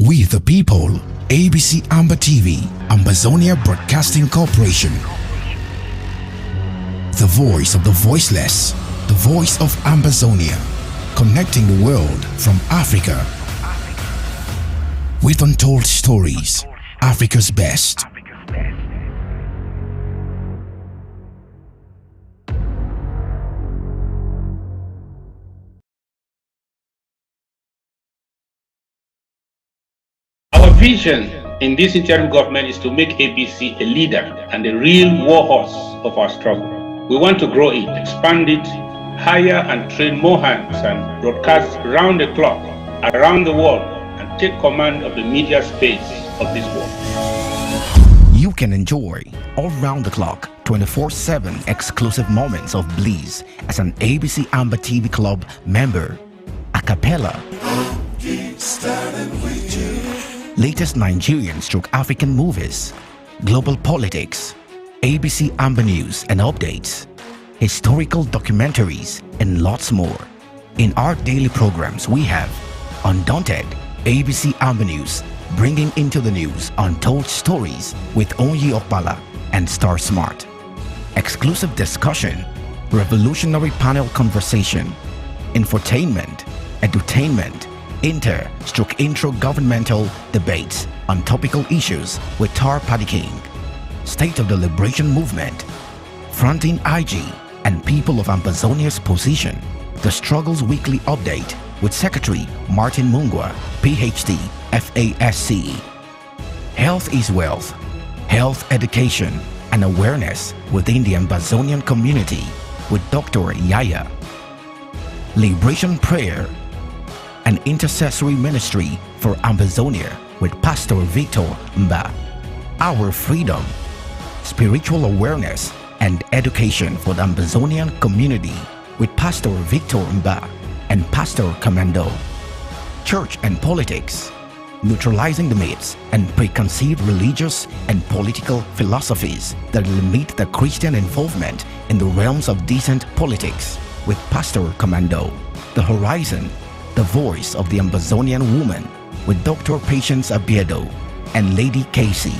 We the people, ABC Amber TV, Ambazonia Broadcasting Corporation. The voice of the voiceless, the voice of Ambazonia, connecting the world from Africa. With untold stories, Africa's best. Our vision in this interim government is to make ABC a leader and a real warhorse of our struggle. We want to grow it, expand it, hire and train more hands, and broadcast round the clock, around the world, and take command of the media space of this world. You can enjoy all round the clock, 24/7 exclusive moments of bliss as an ABC Amber TV Club member. A cappella. Latest Nigerian / African movies, global politics, ABC Amber News and updates, historical documentaries, and lots more. In our daily programs, we have Undaunted, ABC Amber News, bringing into the news untold stories with Onyi Okpala and Star Smart. Exclusive discussion, revolutionary panel conversation, infotainment, edutainment, intro governmental debates on topical issues with Tar Paddy King, State of the Liberation Movement, Fronting IG and People of Ambazonia's position, the Struggles Weekly Update with Secretary Martin Mungwa, PhD, FASC, Health is Wealth, Health Education and Awareness within the Ambazonian community with Dr. Yaya, Liberation Prayer, an intercessory ministry for Ambazonia with Pastor Victor Mba, Our Freedom, spiritual awareness and education for the Ambazonian community with Pastor Victor Mba and Pastor Commando, Church and Politics, neutralizing the myths and preconceived religious and political philosophies that limit the Christian involvement in the realms of decent politics with Pastor Commando, The Horizon, the voice of the Ambazonian woman with Dr. Patience Abiedo and Lady Casey,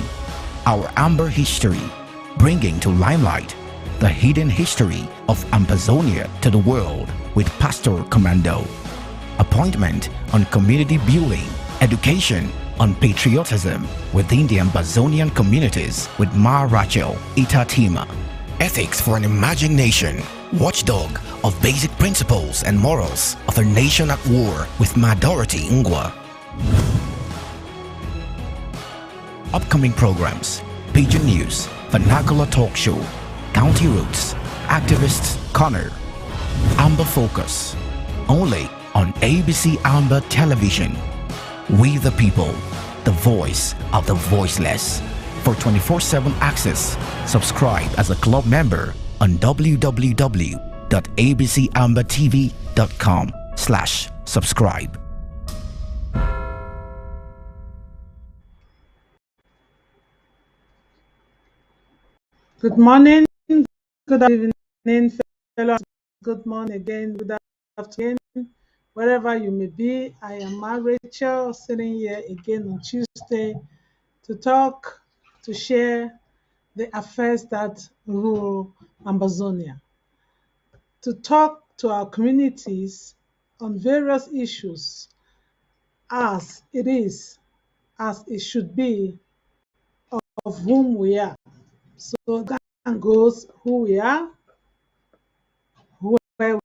Our Amber History, bringing to limelight the hidden history of Ambazonia to the world with Pastor Commando, Appointment on community building, education on patriotism within the Ambazonian communities with Ma Rachel Itatima, Ethics for an Emerging Nation, watchdog of basic principles and morals of a nation at war with Ma Dorothy Ngwa. Upcoming programs: Pigeon News, Vernacular Talk Show, County Roots, Activists Corner, Amber Focus, only on ABC Amber Television. We the people, the voice of the voiceless. For 24/7 access, subscribe as a club member on www.abcambertv.com/subscribe. Good morning, good evening, fellows. Good morning again, good afternoon, wherever you may be. I am Ma Rachel, sitting here again on Tuesday to talk, to share the affairs that rule Ambazonia, to talk to our communities on various issues as it is, as it should be, of whom we are. So that goes who we are, where we are,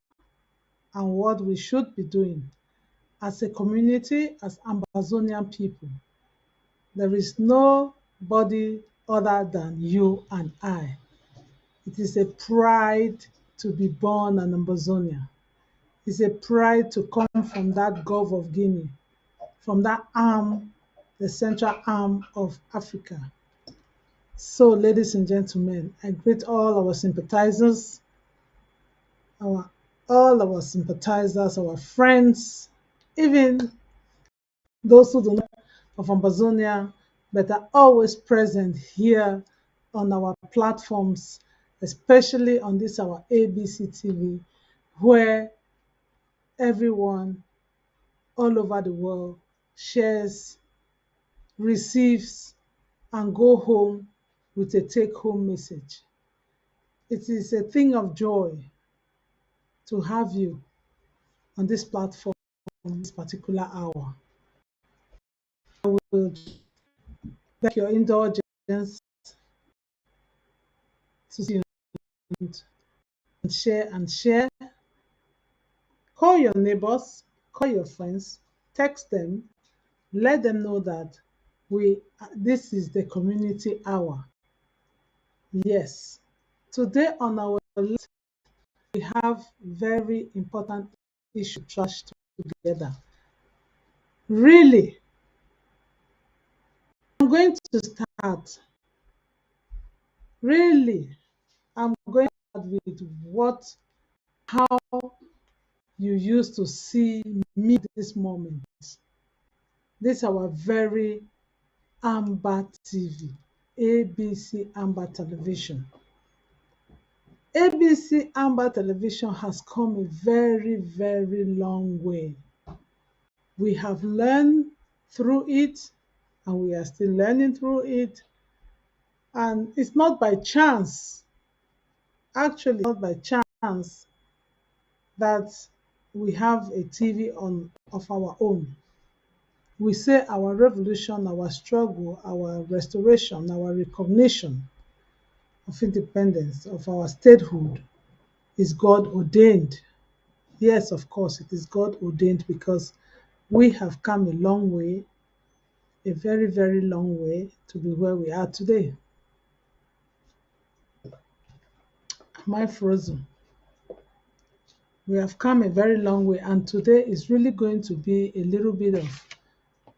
and what we should be doing as a community, as Ambazonian people. There is nobody other than you and I. It is a pride to be born an Ambazonia. It's a pride to come from that Gulf of Guinea, from that arm, the central arm of Africa. So, ladies and gentlemen, I greet all our sympathizers, all our sympathizers, our friends, even those who do not of Ambazonia, but are always present here on our platforms, especially on this our ABC TV, where everyone all over the world shares receives and go home with a take-home message. It is a thing of joy to have you on this platform this particular hour. I will beg your indulgence to see and share. Call your neighbors, call your friends, text them, let them know that this is the community hour. Yes. Today on our list, we have very important issue to trash together. Really, I'm going to start. Really, I'm going to start with how you used to see me this moment. This is our very Amber TV, ABC Amber Television. ABC Amber Television has come a very, very long way. We have learned through it, and we are still learning through it. And it's not by chance, actually, not by chance that we have a TV of our own. We say our revolution, our struggle, our restoration, our recognition of independence, of our statehood is God ordained. Yes, of course, it is God ordained because we have come a long way, a very, very long way to be where we are today. Am I frozen? We have come a very long way, and today is really going to be a little bit of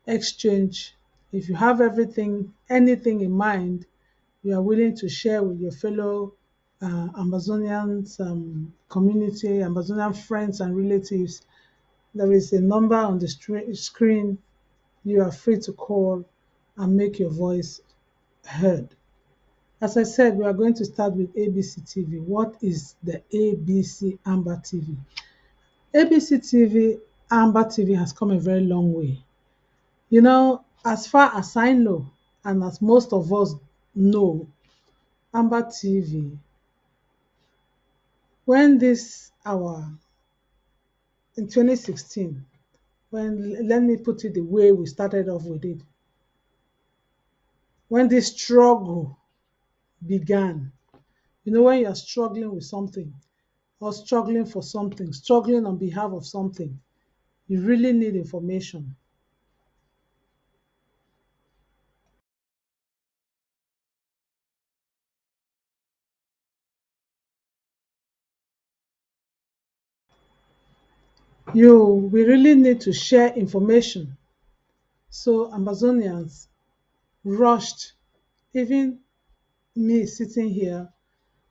exchange. If you have anything in mind, you are willing to share with your fellow Amazonians community, Amazonian friends and relatives, there is a number on the screen. You are free to call and make your voice heard. As I said, we are going to start with ABC TV. What is the ABC Amber TV? ABC TV, Amber TV has come a very long way. You know, as far as I know, and as most of us know, Amber TV, when this our in 2016, let me put it the way we started off with it, when this struggle began, you know, when you're struggling with something or struggling for something, struggling on behalf of something, you really need information. We really need to share information. So Amazonians rushed, even me sitting here,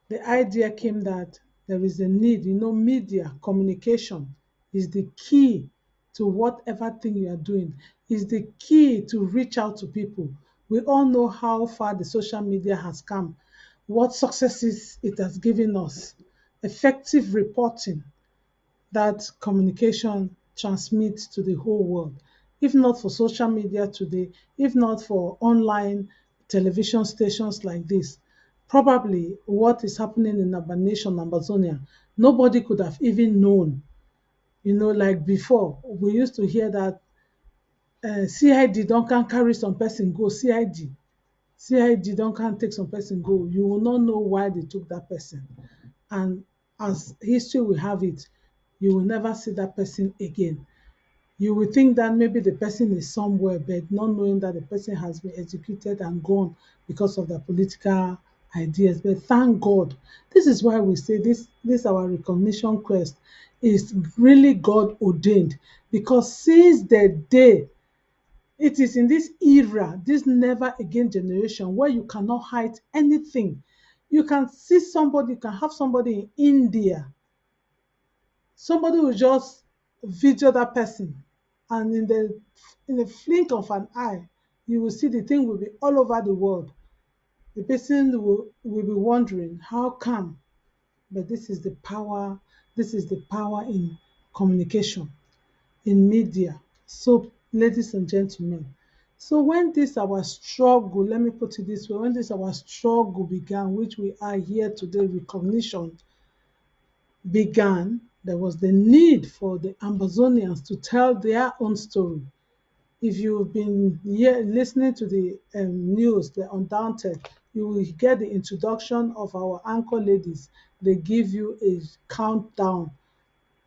the idea came that there is a need, media, communication is the key to whatever thing you are doing, is the key to reach out to people. We all know how far the social media has come, what successes it has given us, effective reporting, that communication transmits to the whole world. If not for social media today, if not for online television stations like this, probably what is happening in our nation, Amazonia, nobody could have even known. Like before, we used to hear that CID don't can carry some person go, CID don't can take some person go. You will not know why they took that person. And as history will have it, you will never see that person again. You will think that maybe the person is somewhere, but not knowing that the person has been executed and gone because of their political ideas. But thank God, this is why we say this our recognition quest is really God ordained, because since the day, it is in this era, this never again generation, where you cannot hide anything. You can see somebody, you can have somebody in India, somebody will just video that person, and in the blink of an eye, you will see the thing will be all over the world. The person will be wondering how come. But this is the power in communication, in media. So, ladies and gentlemen, So when this our struggle, let me put it this way, when this our struggle began, which we are here today, recognition began, there was the need for the Amazonians to tell their own story. If you've been here listening to the news, the Undaunted, you will get the introduction of our anchor ladies. They give you a countdown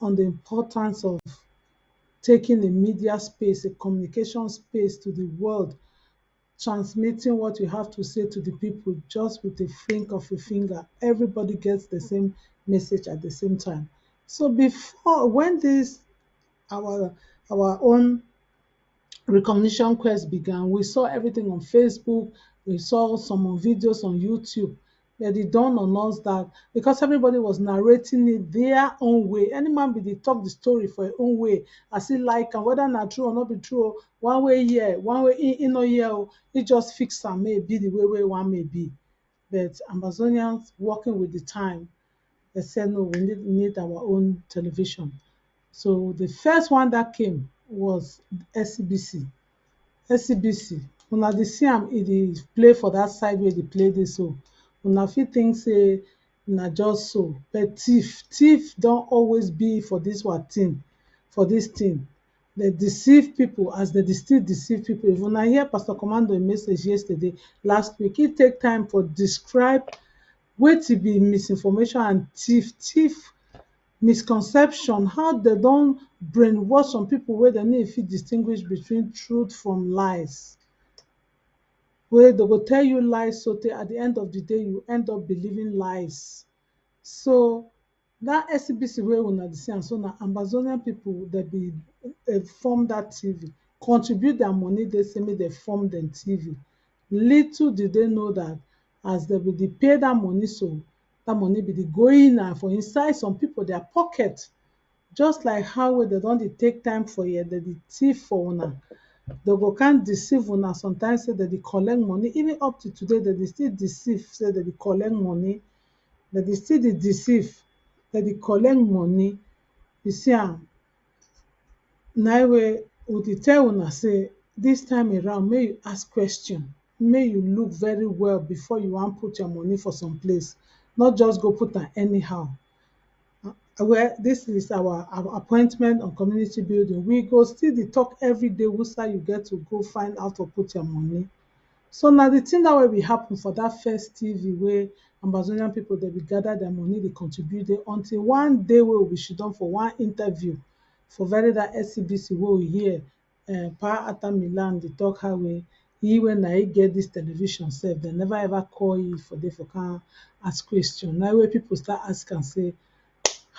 on the importance of taking a media space, a communication space to the world, transmitting what you have to say to the people just with a flick of a finger. Everybody gets the same message at the same time. So before, when this our our own recognition quest began, we saw everything on Facebook, we saw some videos on YouTube. But it dawned on us that because everybody was narrating it their own way, any man be dey talk the story for their own way, as e like, and whether na true or not be true, one way here, one way e no here, e just fix am may be the way wey one may be. But Amazonians working with the time, they said no, we need our own television. So the first one that came was SCBC. SCBC, una dey see am, e dey play for that side wey dey play this, so una fit think say na just so, but thief don always be for this one thing, for this thing. They deceive people as they still deceive people. If una hear Pastor Commando a message yesterday, last week, he take time for describe wetin be misinformation and thief misconception, how they don brainwash some people wey dem no fit distinguish between truth from lies, wey they go tell you lies so tey at the end of the day you end up believing lies. So that SCBC wey una dey see am so, na Amazonian people dey be form that TV, contribute their money, they say make dem form dem TV. Little did they know that as they be dey pay that money, so that money be dey going for inside some people their pocket, just like how wey they don dey take time for here, they dey thief for una. They go can't deceive una sometimes, say they dey collect money. Even up to today, they dey still deceive, say they dey collect money. They dey still dey deceive, they dey collect money. You see am, na way we dey tell una say this time around, may you ask question, may you look very well before you wan put your money for some place, not just go put am anyhow. Well, this is our appointment on community building. We go still dey talk every day which side you get to go find out to put your money. So na the thing that way be happen for that first TV wey Amazonian people dey be gather their money, dey contribute there, until one day wey we be sit down for one interview for very that SCBC wey we hear Pa Atta Milan dey talk how he when na he get this television sef, they never ever call you for dey for can ask question. Na way people start ask am say,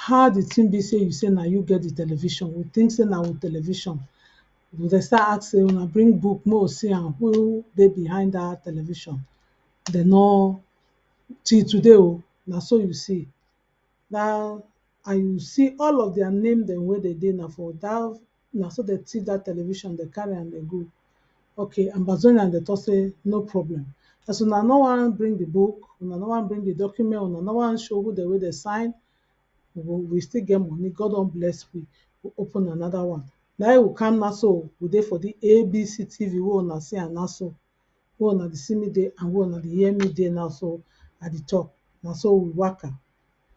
how the thing be say you say na you get the television? We think say na with television. They start ask say una bring book make we see am who dey behind that television. They no, till today na so you see. Now, and you see all of their name dem wey dey dey na for that, na so they thief that television, they carry am dey go. Okay, Amazonian dey talk say no problem. As una no wan bring the book, una no wan bring the document, una no wan show who the way they sign, we still get money. God don bless we open another one. Na we come na so we dey for the ABC TV wey una see am na so, wey una dey see me dey and wey una dey hear me dey now so at the top. Na so we waka,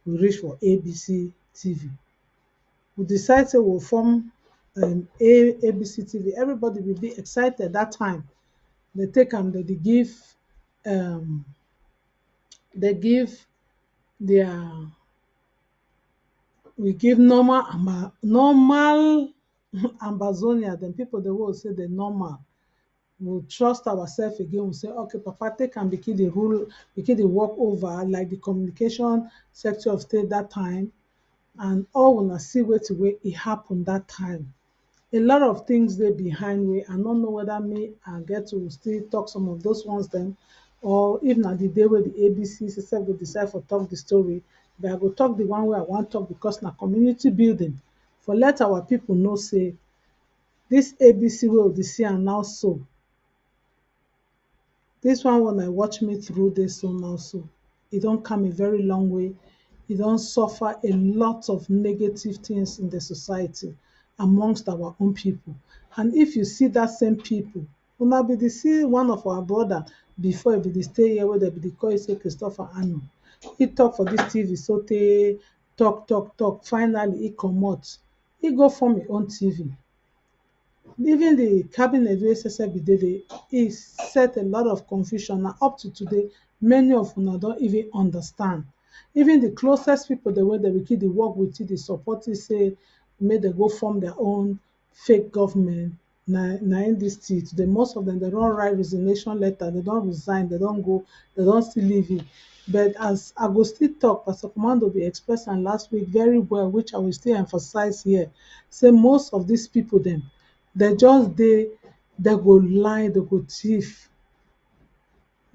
we reach for ABC TV. We decide say we'll form ABC TV. Everybody will be excited that time. They take am, they give their, we give normal Ambazonia, then people they will say the normal. We'll trust ourselves again. We'll say, okay, Papa, take and begin the rule, begin the work over like the communication sector of state that time. And all when I see where to where it happened that time. A lot of things they behind me. I don't know whether me I get to still talk some of those ones then, or if not the day where the ABC system will decide for talk the story, but I go talk the one where I want to talk because na community building. For let our people know say this ABC will be see and now so. This one when I watch me through this so now so. It don't come a very long way. It don't suffer a lot of negative things in the society amongst our own people. And if you see that same people, Una be dey see one of our brother before, e be dey stay here wey dem be dey call say Christopher Ano. He talk for dis TV sotey talk finally he comot. He go form im own TV. Even the cabinet wey sese be dey, e set a lot of confusion, and up to today many of una don even understand. Even the closest pipu dem wey dem be dey work with, dey support it say make dem go form their own fake government, na im dis till today. Most of dem don write resignation letter, dem don resign, dem don go, dem don still leave it. But as I go still talk, Pastor Commando bin express am last week very well, which I will still emphasize here, say most of dis pipu dem, dem just dey, dem go lie, dem go thief,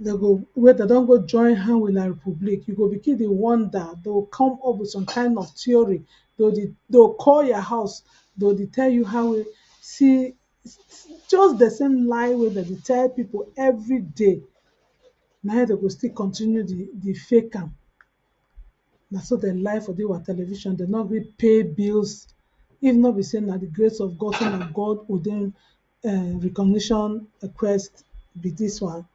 dem go wey dem don go join hand with La Republic. You go begin dey wonder, dem go come up with some kind of theory, dey go call your house, dey go dey tell you how see just the same lie wey dem dey tell pipu everyday, na im dem go still continue dey fake am. Na so dem lie for dis our television, dem no gree pay bills. If no be say na the grace of God, say na God ordain recognition request be dis one,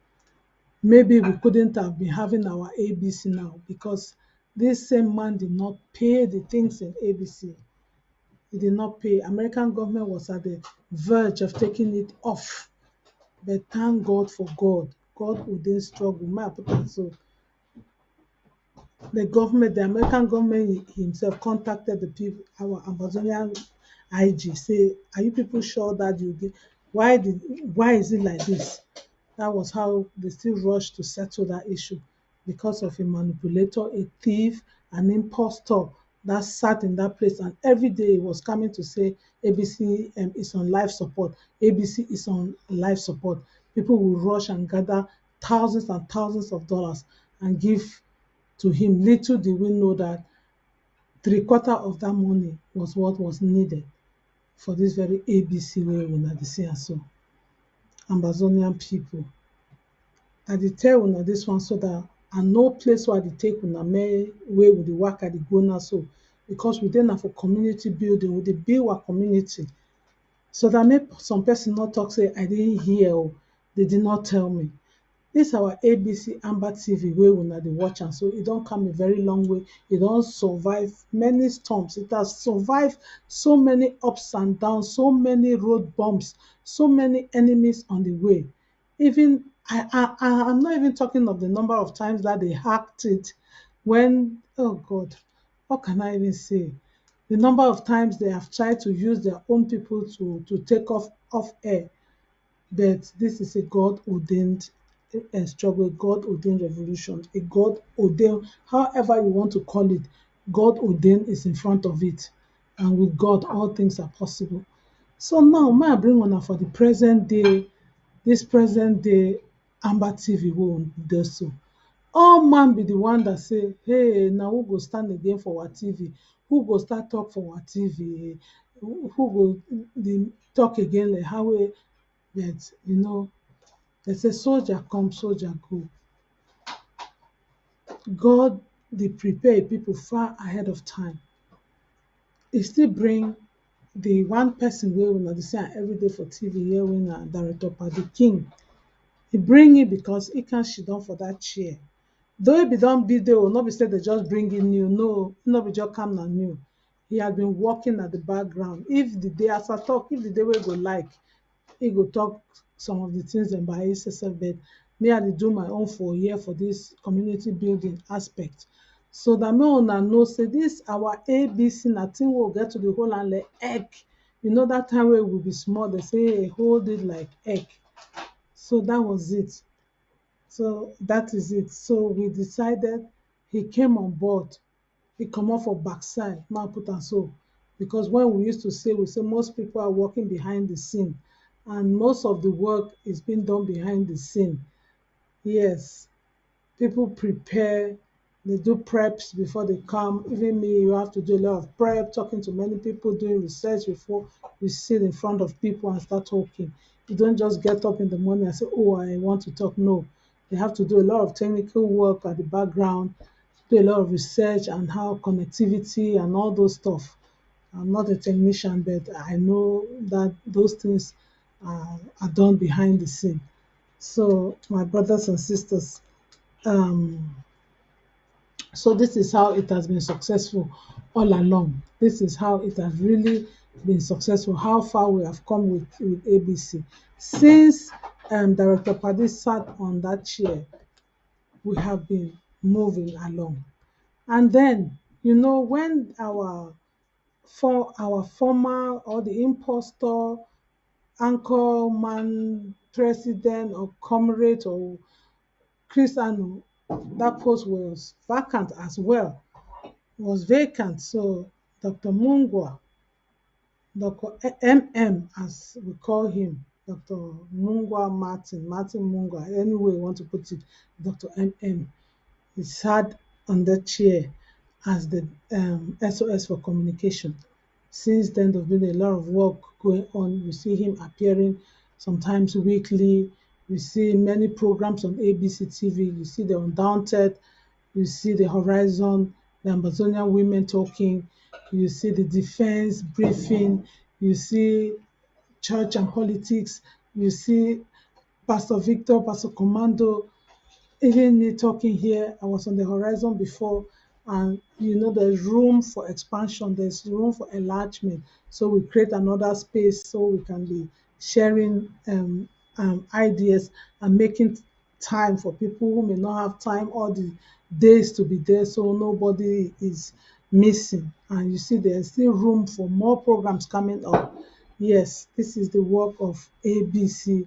maybe we couldn't have been having our ABC now, because dis same man did not pay the things in ABC. He did not pay. American government was at the verge of taking it off, but thank God for God. God ordain struggle. May I put am so. The government, the American government himself contacted the people, our Amazonian IG, say, are you people sure that you get, why is it like this? That was how they still rushed to settle that issue, because of a manipulator, a thief, an impostor that sat in that place, and every day he was coming to say ABC is on life support, ABC is on life support. People will rush and gather thousands and thousands of dollars and give to him. Little did we know that three-quarter of that money was what was needed for this very ABC wey una dey see am so. Amazonian people, I dey tell una this one so that I no place where I dey take una wey we dey waka dey go now so, because we dey na for community building, we dey build our community, so that make some person no talk say I didn't hear or they did not tell me. This our ABC Amber TV wey una dey watch am so, e don come a very long way. E don survive many storms. It has survived so many ups and downs, so many road bumps, so many enemies on the way. Even I'm not even talking of the number of times that they hacked it when, oh God, what can I even say? The number of times they have tried to use their own people to take off air. But this is a God ordained struggle, a God ordained revolution, a God ordained, however you want to call it, God ordained is in front of it. And with God, all things are possible. So now, may I bring una for the present day, this present day Amber TV wey we dey so. All man be the one that say, hey, now who go stand again for our TV? Who go start talk for our TV? Who go dey talk again like how we, but you know, they say soldier come, soldier go. God dey prepare people far ahead of time. E still bring the one person wey una dey see am everyday for TV here, wey na Director Paddy King. He bring it because he can sit down for that chair. Though he be don be there, no be say they just bring in new, no, no be just come na new. He had been working at the background. If the day, as I talk, if the day wey go like, he go talk some of the things dem by himself, but me I dey do my own for here for this community building aspect. So that make una know say this our ABC na thing wey we get to dey hold am like egg. You know that time wey we be small, they say, hey, hold it like egg. So that was it. So that is it. So we decided, he came on board. He comot for backside, may I put am so. Because when we used to say, we say most people are working behind the scene, and most of the work is being done behind the scene. Yes, people prepare, they do preps before they come. Even me, you have to do a lot of prep, talking to many people, doing research before you sit in front of people and start talking. You don't just get up in the morning and say, oh, I want to talk. No, you have to do a lot of technical work at the background, do a lot of research and how connectivity and all those stuff. I'm not a technician, but I know that those things are done behind the scene. So, my brothers and sisters, um, so this is how it has been successful all along. This is how it has really been successful, how far we have come with ABC. Since Director Padi sat on that chair, we have been moving along. And then, when for our former or the impostor anchor man, president or comrade or Chris Anu, that post was vacant as well, was vacant. So Dr. Mungwa, Dr. MM, as we call him, Dr. Mungwa Martin Mungwa, any way you want to put it, Dr. MM, he sat on the chair as the SOS for communication. Since then, there's been a lot of work going on. You see him appearing sometimes weekly. You see many programs on ABC TV. You see the Undaunted. You see the Horizon, the Amazonian women talking. You see the defense briefing. You see church and politics. You see Pastor Victor, Pastor Commando, even me talking here. I was on the Horizon before, and there's room for expansion, there's room for enlargement. So we create another space so we can be sharing ideas and making time for people who may not have time all the days to be there, so nobody is missing. And you see, there's still room for more programs coming up. Yes, this is the work of ABC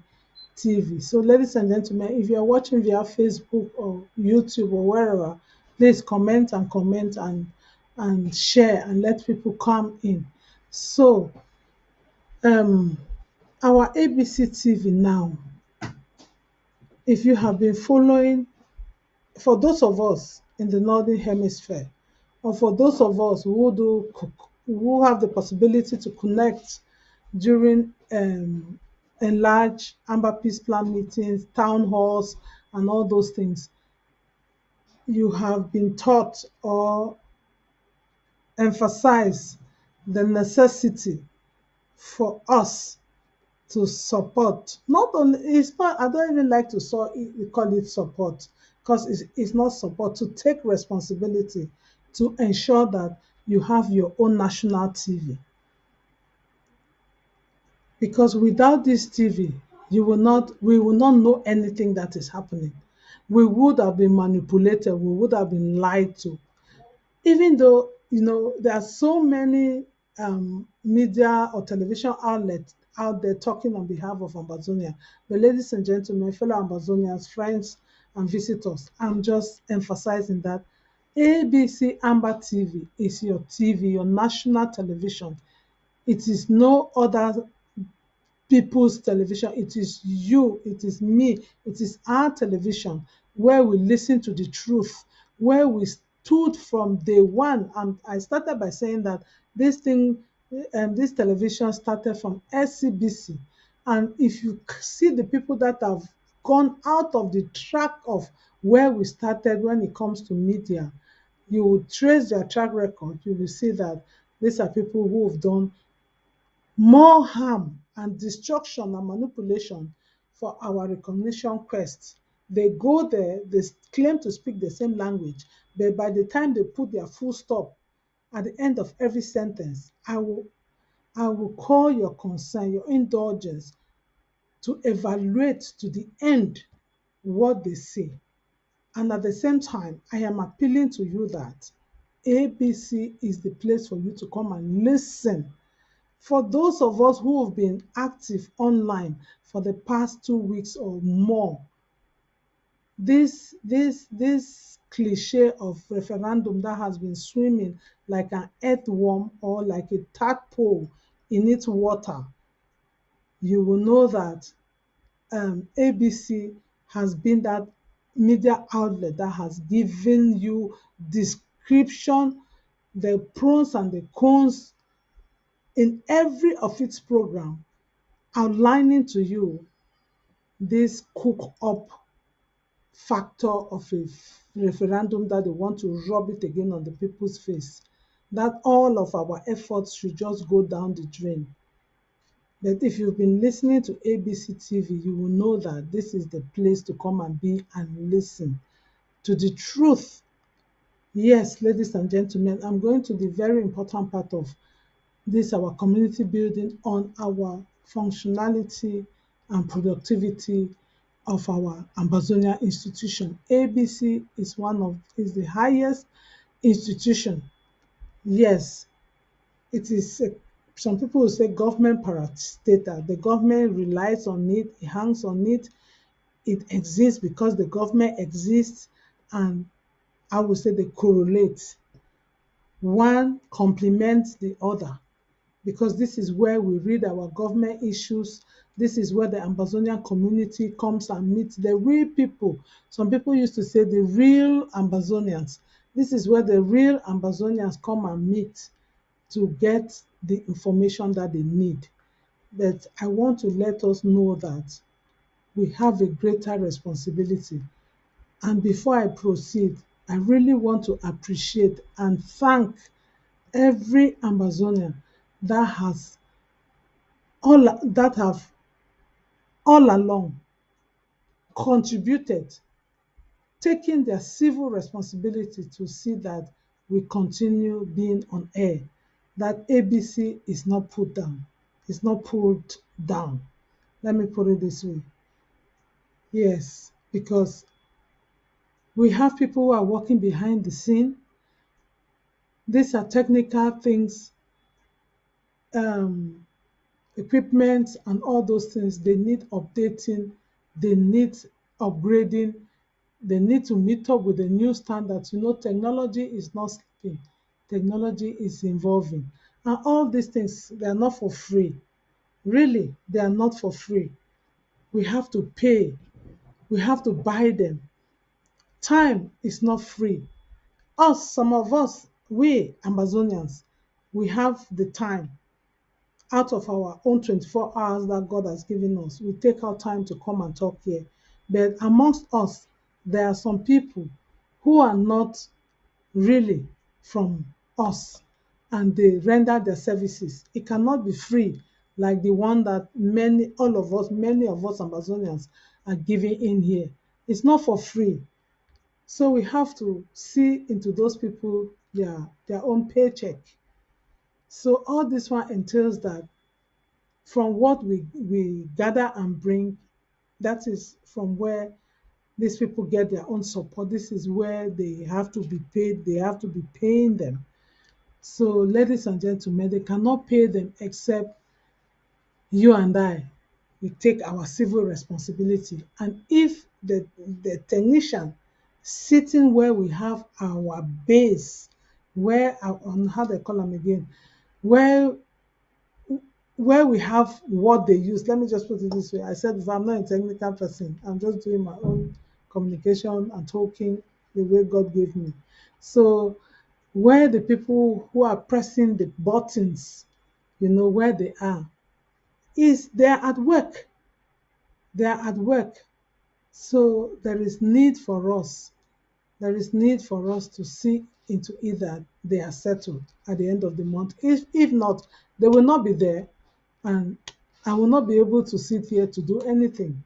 TV. So, ladies and gentlemen, if you are watching via Facebook or YouTube or wherever, please comment and share and let people come in. So, um, our ABC TV now, if you have been following, for those of us in the Northern Hemisphere, or for those of us who have the possibility to connect during enlarged Amber Peace Plan meetings, town halls, and all those things, you have been taught or emphasized the necessity for us to support. Not only, it's not, I don't even like to call it support, because it's not support, to take responsibility to ensure that you have your own national TV. Because without this TV, we will not know anything that is happening. We would have been manipulated, we would have been lied to. Even though, there are so many media or television outlets out there talking on behalf of Ambazonia. But ladies and gentlemen, fellow Ambazonians, friends and visitors, I'm just emphasizing that ABC Amber TV is your TV, your national television. It is no other people's television. It is you, it is me, it is our television, where we listen to the truth, where we stood from day one. And I started by saying that this television started from SCBC. And if you see the people that have gone out of the track of where we started when it comes to media, you will trace their track record. You will see that these are people who have done more harm and destruction and manipulation for our recognition quest. They go there, they claim to speak the same language, but by the time they put their full stop at the end of every sentence, I will call your concern, your indulgence, to evaluate to the end what they say. And at the same time, I am appealing to you that ABC is the place for you to come and listen. For those of us who have been active online for the past 2 weeks or more, this cliche of referendum that has been swimming like an earthworm or like a tadpole in its water, you will know that ABC has been that media outlet that has given you description, the pros and the cons in every of its program, outlining to you this cook up factor of a referendum that they want to rub it again on the people's face, that all of our efforts should just go down the drain. But if you've been listening to ABC TV, you will know that this is the place to come and be and listen to the truth. Yes, ladies and gentlemen, I'm going to the very important part of this our community building on our functionality and productivity of our Ambazonia institution. ABC is the highest institution. Yes, it is. Some people will say government parastatal. The government relies on it, it hangs on it, it exists because the government exists, and I would say they correlate. One complements the other because this is where we read our government issues. This is where the Ambazonian community comes and meets the real people. Some people used to say the real Ambazonians. This is where the real Ambazonians come and meet to get the information that they need. But I want to let us know that we have a greater responsibility. And before I proceed, I really want to appreciate and thank every Amazonian that has that have all along contributed, taking their civil responsibility to see that we continue being on air, that ABC is not put down, is not pulled down. Let me put it this way. Yes, because we have people who are working behind the scene. These are technical things, um, equipment and all those things. They need updating, they need upgrading, they need to meet up with the new standards. Technology is not sleeping, technology is evolving. And all these things, they are not for free. Really, they are not for free. We have to pay, we have to buy them. Time is not free. Some of us, we Amazonians, we have the time out of our own 24 hours that God has given us. We take our time to come and talk here. But amongst us, there are some people who are not really from us and they render their services. It cannot be free like the one that many of us Amazonians are giving in here. It's not for free. So we have to see into those people their own paycheck. So all this one entails that from what we gather and bring, that is from where these people get their own support. This is where they have to be paid. They have to be paying them. So, ladies and gentlemen, they cannot pay them except you and I. We take our civil responsibility. And if the technician sitting where we have our base, where on how they call them again, where we have what they use. Let me just put it this way. I said if I'm not a technical person, I'm just doing my own communication and talking the way God gave me. So where the people who are pressing the buttons, where they are, is they're at work. They're at work. So there is need for us. There is need for us to see into it that they are settled at the end of the month. If not, they will not be there and I will not be able to sit here to do anything.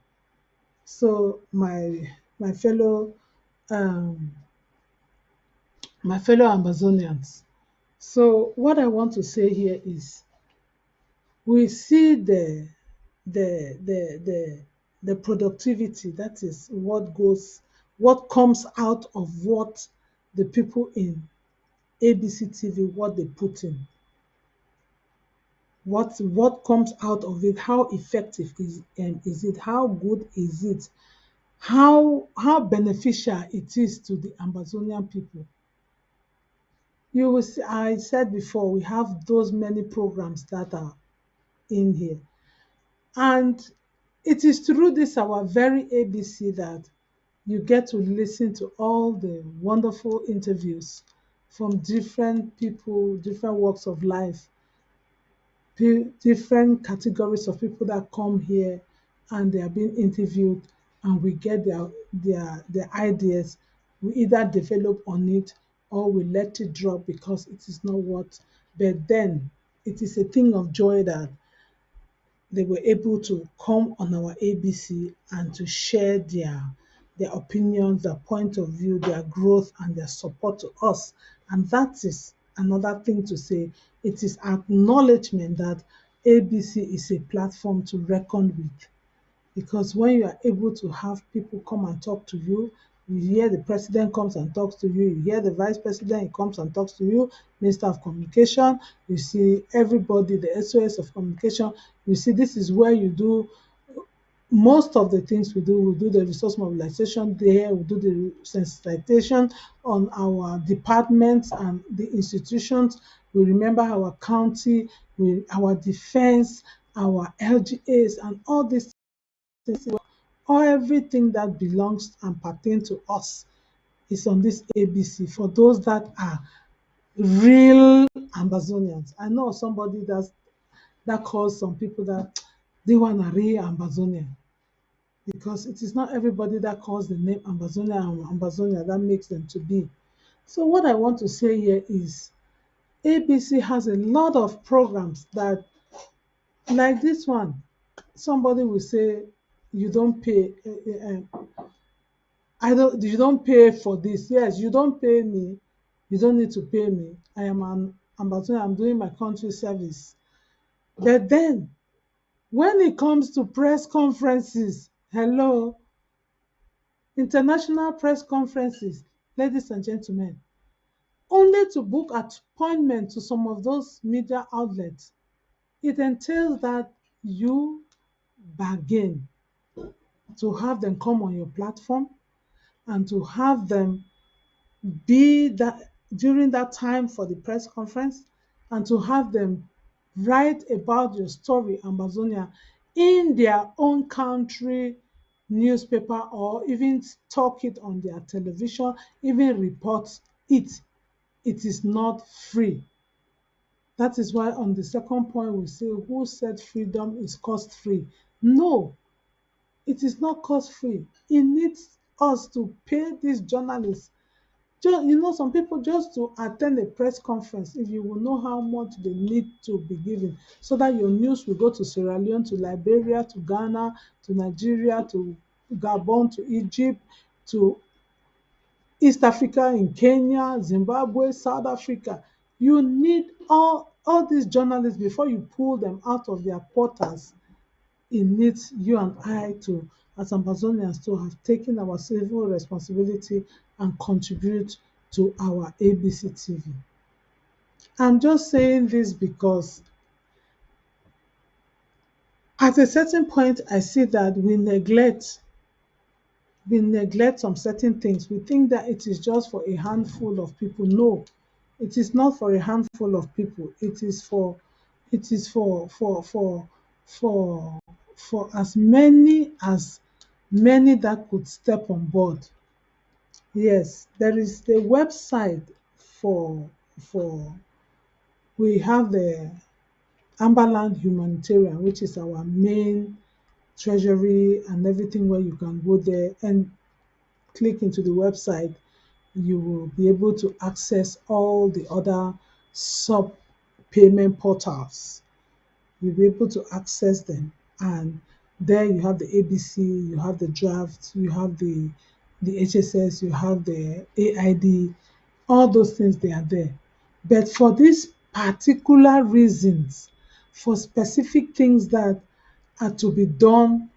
So my fellow um, Amazonians. So what I want to say here is we see the the the the productivity, that is what comes out of what the people in ABC TV, what they put in. What comes out of it, how effective is it, how good is it, how beneficial it is to the Amazonian people. You will see, I said before, we have those many programs that are in here. And it is through this our very ABC that you get to listen to all the wonderful interviews from different people, different walks of life, different categories of people that come here and they are being interviewed, and we get their ideas. We either develop on it or we let it drop because it is not what. But then it is a thing of joy that they were able to come on our ABC and to share their opinions, their point of view, their growth, and their support to us. And that is another thing to say. It is acknowledgement that ABC is a platform to reckon with. Because when you are able to have people come and talk to you, you hear the president comes and talks to you, you hear the vice president, he comes and talks to you, minister of communication, you see everybody, the SOS of communication, you see this is where you do most of the things we do the resource mobilization there, we do the sensitization on our departments and the institutions. We remember our county, our defense, our LGAs, and all these things. Everything that belongs and pertains to us is on this ABC for those that are real Amazonians. I know somebody that calls some people that they want a real Amazonian, because it is not everybody that calls the name Amazonia and Amazonia that makes them to be. So what I want to say here is ABC has a lot of programs that, like this one, somebody will say you don't pay. You don't pay for this. Yes, you don't pay me. You don't need to pay me. I am an ambassador. I'm doing my country service. But then, when it comes to press conferences, hello, international press conferences, ladies and gentlemen, only to book appointment to some of those media outlets, it entails that you bargain to have them come on your platform and to have them be that during that time for the press conference, and to have them write about your story, Amazonia, in their own country newspaper, or even talk it on their television, even report it. It is not free. That is why on the second point we say, who said freedom is cost free? No, it is not cost free. It needs us to pay these journalists. Some people, just to attend a press conference, if you will know how much they need to be given, so that your news will go to Sierra Leone, to Liberia, to Ghana, to Nigeria, to Gabon, to Egypt, to East Africa, in Kenya, Zimbabwe, South Africa. You need all these journalists before you pull them out of their quarters. It needs you and I to, as Amazonians, to have taken our civil responsibility and contribute to our ABC TV. I'm just saying this because at a certain point, I see that we neglect some certain things. We think that it is just for a handful of people. No, it is not for a handful of people. It is for as many that could step on board. Yes, there is the website for we have the Amberland Humanitarian, which is our main treasury and everything, where you can go there and click into the website. You will be able to access all the other sub payment portals. You'll be able to access them. And there you have the ABC, you have the draft, you have the HSS, you have the AID, all those things, they are there. But for these particular reasons, for specific things that are to be done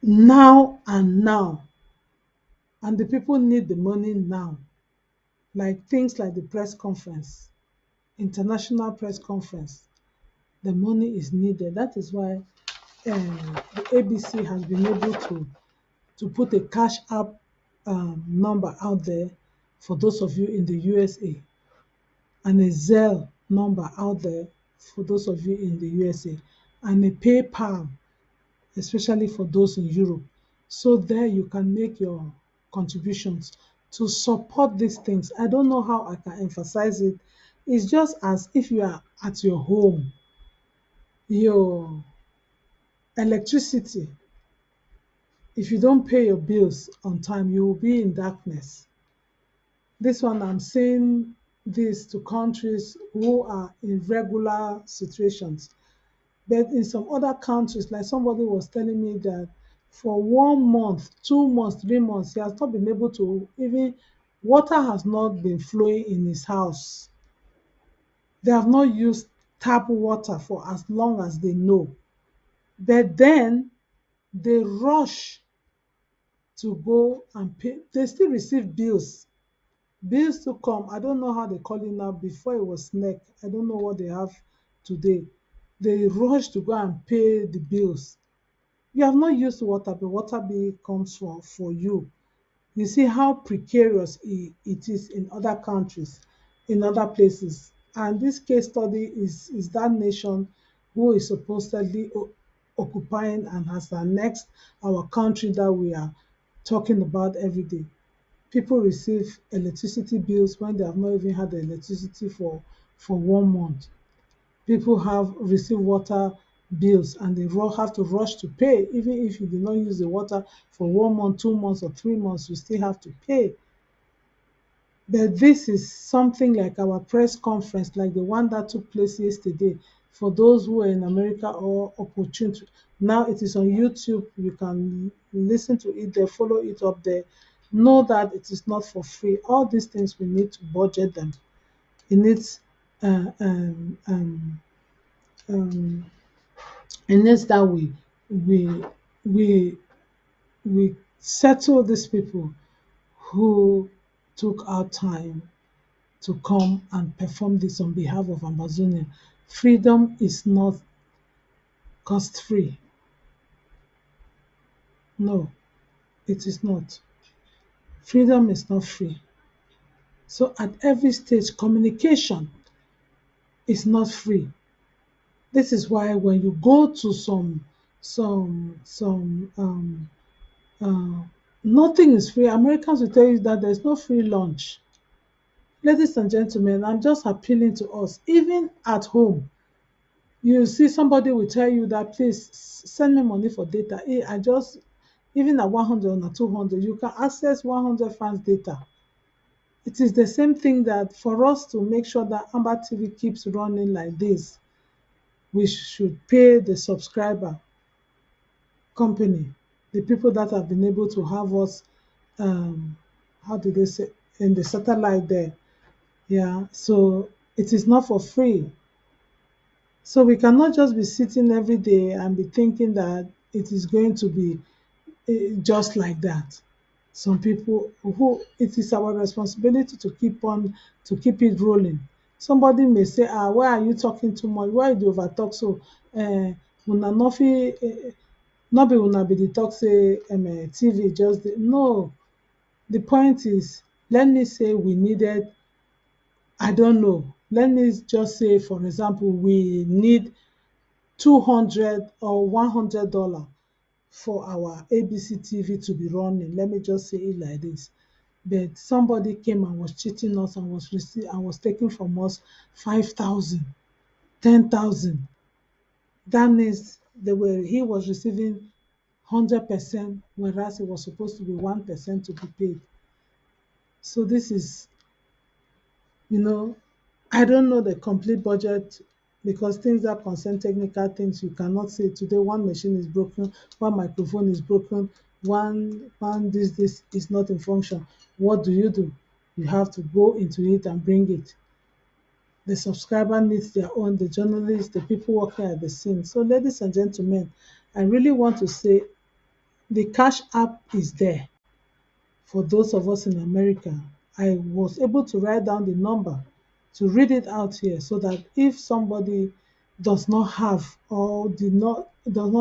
now and now, and the people need the money now, like things like the press conference, international press conference, the money is needed. That is why the ABC has been able to put a cash app number out there for those of you in the USA, and a Zelle number out there for those of you in the USA, and a PayPal, especially for those in Europe. So there you can make your contributions to support these things. I don't know how I can emphasize it. It's just as if you are at your home, your electricity, if you don't pay your bills on time, you will be in darkness. This one, I'm saying this to countries who are in regular situations. But in some other countries, like somebody was telling me that for 1 month, 2 months, 3 months, he has not been able to even, water has not been flowing in his house. They have not used tap water for as long as they know. But then they rush to go and pay. They still receive bills. Bills to come. I don't know how they call it now. Before it was SNEC. I don't know what they have today. They rush to go and pay the bills. You have not used water, but water bill comes for you. You see how precarious it is in other countries, in other places. And this case study is that nation who is supposedly occupying and has annexed our country that we are talking about every day. People receive electricity bills when they have not even had the electricity for 1 month. People have received water bills and they have to rush to pay. Even if you did not use the water for 1 month, 2 months, or 3 months, you still have to pay. But this is something like our press conference, like the one that took place yesterday. For those who are in America or opportunity, now it is on YouTube. You can listen to it there, follow it up there. Know that it is not for free. All these things we need to budget them. It needs uh, um, um, um, and it's that we we we settle these people who took our time to come and perform this on behalf of Amazonia. Freedom is not cost free. No, it is not. Freedom is not free. So at every stage, communication is not free. This is why when you go to some uh, nothing is free. Americans will tell you that there's no free lunch. Ladies and gentlemen, I'm just appealing to us. Even at home, you see somebody will tell you that please send me money for data. I just, even at 100 or 200, you can access 100 fans data. It is the same thing that for us to make sure that Amber TV keeps running like this, we should pay the subscriber company, the people that have been able to have us, how do they say, in the satellite there. Yeah, so it is not for free. So we cannot just be sitting every day and be thinking that it is going to be just like that. Some people who, it is our responsibility to keep it rolling. Somebody may say, why are you talking too much? Why do you over talk so? Una no fit, no be una be the talk say TV just no. The point is, let me say we needed, I don't know. Let me just say, for example, we need 200 or $100 for our ABC TV to be running. Let me just say it like this. But somebody came and was cheating us and was taking from us 5,000, 10,000. That means he was receiving 100%, whereas it was supposed to be 1% to be paid. So this is, you know, I don't know the complete budget because things that concern technical things, you cannot say today one machine is broken, one microphone is broken, one this is not in function. What do? You have to go into it and bring it. The subscriber needs their own, the journalists, the people working at the scene. So ladies and gentlemen, I really want to say the Cash App is there for those of us in America. I was able to write down the number to read it out here so that if somebody does not have or does not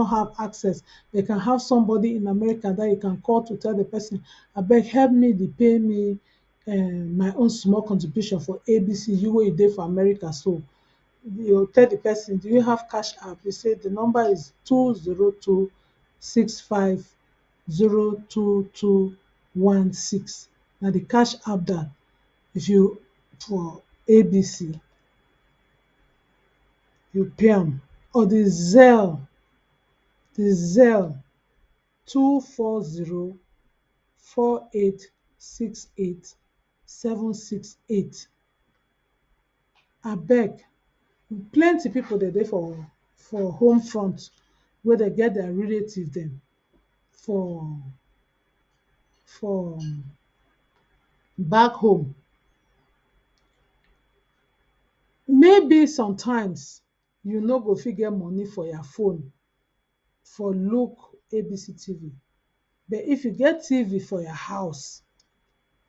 have access, they can have somebody in America that you can call to tell the person, abeg help me dey pay me my own small contribution for ABC, you wey dey for America. So you tell the person, do you have Cash App? You say the number is 20265022216. Now the Cash App that if you for ABC, you pay am. Or the Zelle 24048687768. Abeg, plenty people dey for for home front, where they get their relative them for back home. Maybe sometimes you no go fit get money for your phone for look ABC TV, but if you get TV for your house,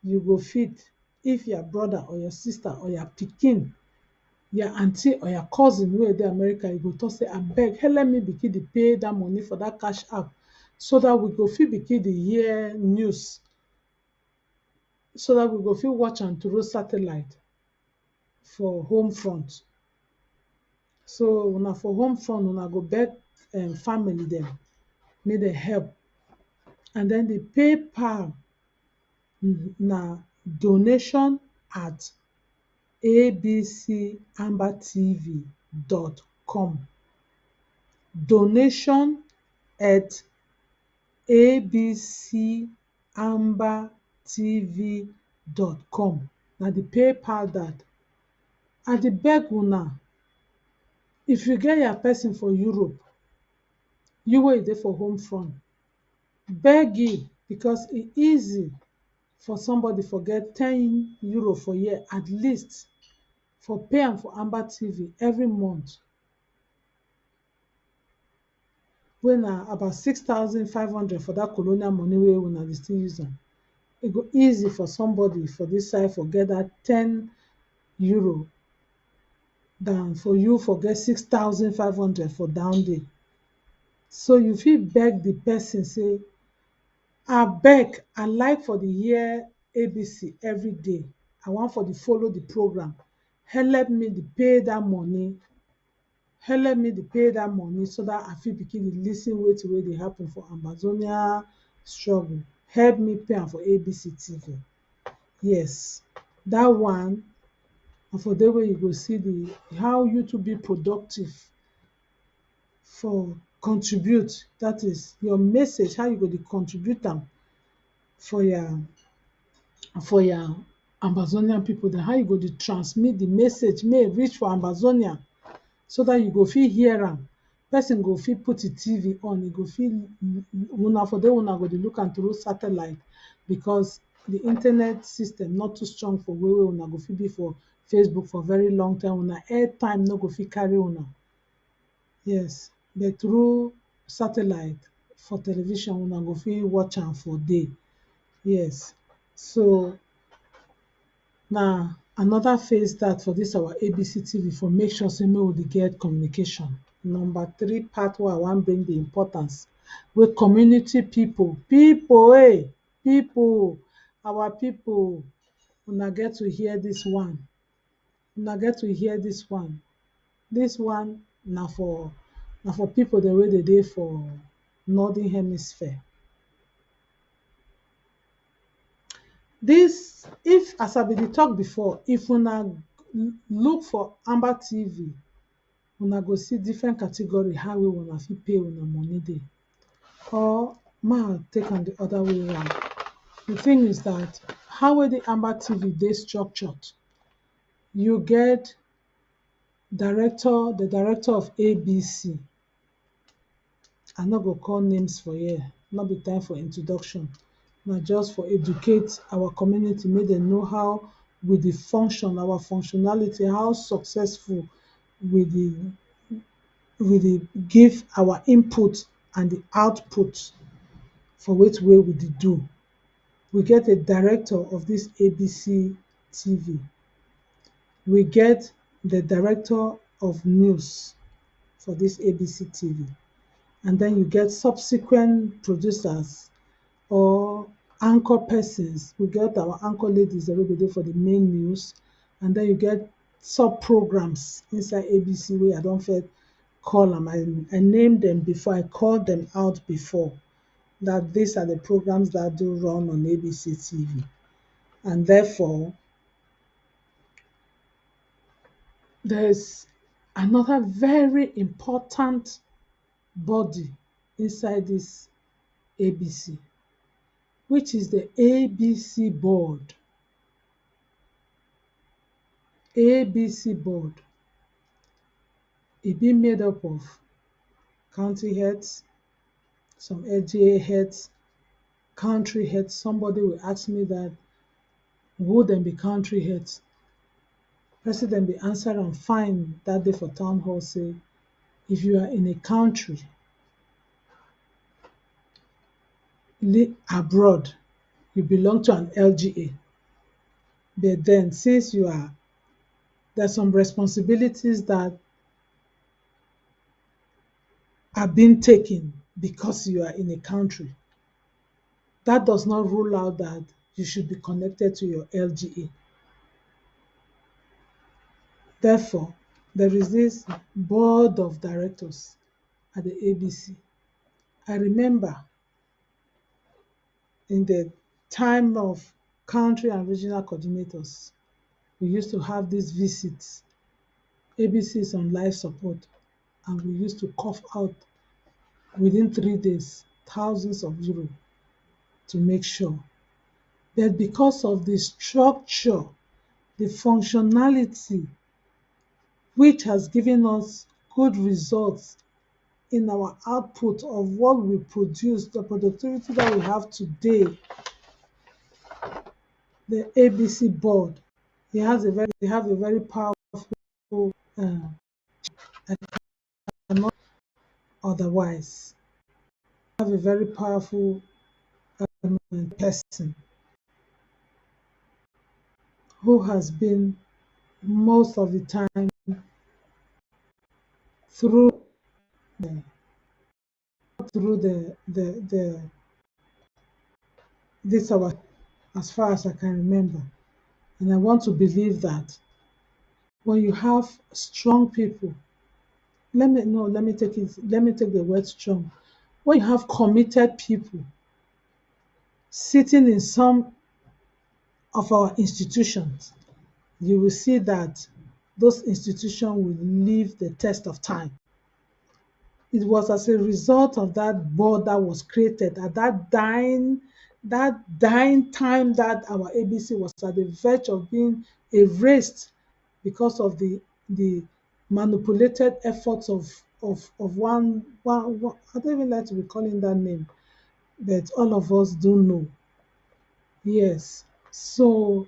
you go fit. If your brother or your sister or your pikin, your aunty or your cousin wey dey America, you go talk say abeg helep me begin dey pay dat money for dat cash app, so dat we go fit begin dey hear news, so dat we go fit watch am through satellite for home front. So una for home front, una go beg family dem make dem help. And den the PayPal na donation@abcambertv.com. donation@abcambertv.com na the PayPal dat. I dey beg una, if you get your person for Europe, you wey you dey for home front, beg e, because e easy for somebody for get €10 for year at least, for pay am for Amber TV every month, wey na about 6,500 for dat colonial money wey una dey still use am. E go easy for somebody for dis side for get dat €10 than for you for get 6,500 for down there. So you fit beg the person say abeg, I like for dey hear ABC everyday, I wan for dey follow the program, helep me dey pay dat money, helep me dey pay dat money, so dat I fit begin dey lis ten wetin wey dey happen for Ambazonia struggle, help me pay am for ABC TV. Yes, dat one na for there wey you go see the how you to be productive for contribute, dat is your message, how you go dey contribute am for your Ambazonian people dem, how you go dey transmit the message make e reach for Ambazonia, so dat you go fit hear am. Person go fit put e TV on, e go fit, una for there una go dey look am through satellite, because the internet system not too strong for where una go fit be for Facebook for very long time, una airtime no go fit carry una. Yes, but through satellite for television, una go fit watch am for day. Yes, so na another phase dat for dis our ABC TV for make sure say make we dey get communication. Number 3 part wey I wan bring the importance wey community people, our people, una get to hear dis one, una get to hear dis one. Dis one na for people dem wey dey for northern hemisphere. Dis, if as I bin dey talk before, if una look for Amber TV, una go see different category how wey una fit pay una money dey. Or make I take am the other way round. The thing is that how wey the Amber TV dey structured, you get the director of ABC. I no go call names for here, no be time for introduction, na just for educate our community, make dem know how we dey function, our functionality, how successful we dey give our input and the output for wetin wey we dey do. We get a director of dis ABC TV. We get the director of news for dis ABC TV. And then you get subsequent producers or anchor persons. We get our anchor ladies wey go dey for the main news, and then you get sub-programs inside ABC wey I don first call am. I name them before, I call them out before, that these are the programs that do run on ABC TV. And therefore, there is another very important body inside this ABC, which is the ABC board. ABC board, e be made up of county heads, some LGA heads, country heads. Somebody will ask me that, would them be country heads? President be answer am fine that day for town hall say, if you are in a country abroad, you belong to an LGA. But then since there's some responsibilities that are being taken because you are in a country. That does not rule out that you should be connected to your LGA. Therefore, there is this board of directors at the ABC. I remember in the time of country and regional coordinators, we used to have these visits. ABC is on life support, and we used to cough out within 3 days thousands of euros to make sure. But because of the structure, the functionality, which has given us good results in our output of what we produce, the productivity that we have today, the ABC board, they have a very powerful, I cannot otherwise, have a very powerful person who has been most of the time through the, through the this our as far as I can remember. And I want to believe that when you have strong people, let me take the word strong. When you have committed people sitting in some of our institutions, you will see that those institutions will live the test of time. It was as a result of that board that was created at that dying time that our ABC was at the verge of being erased because of the manipulated efforts of one I don't even like to be calling that name, but all of us do know. Yes. So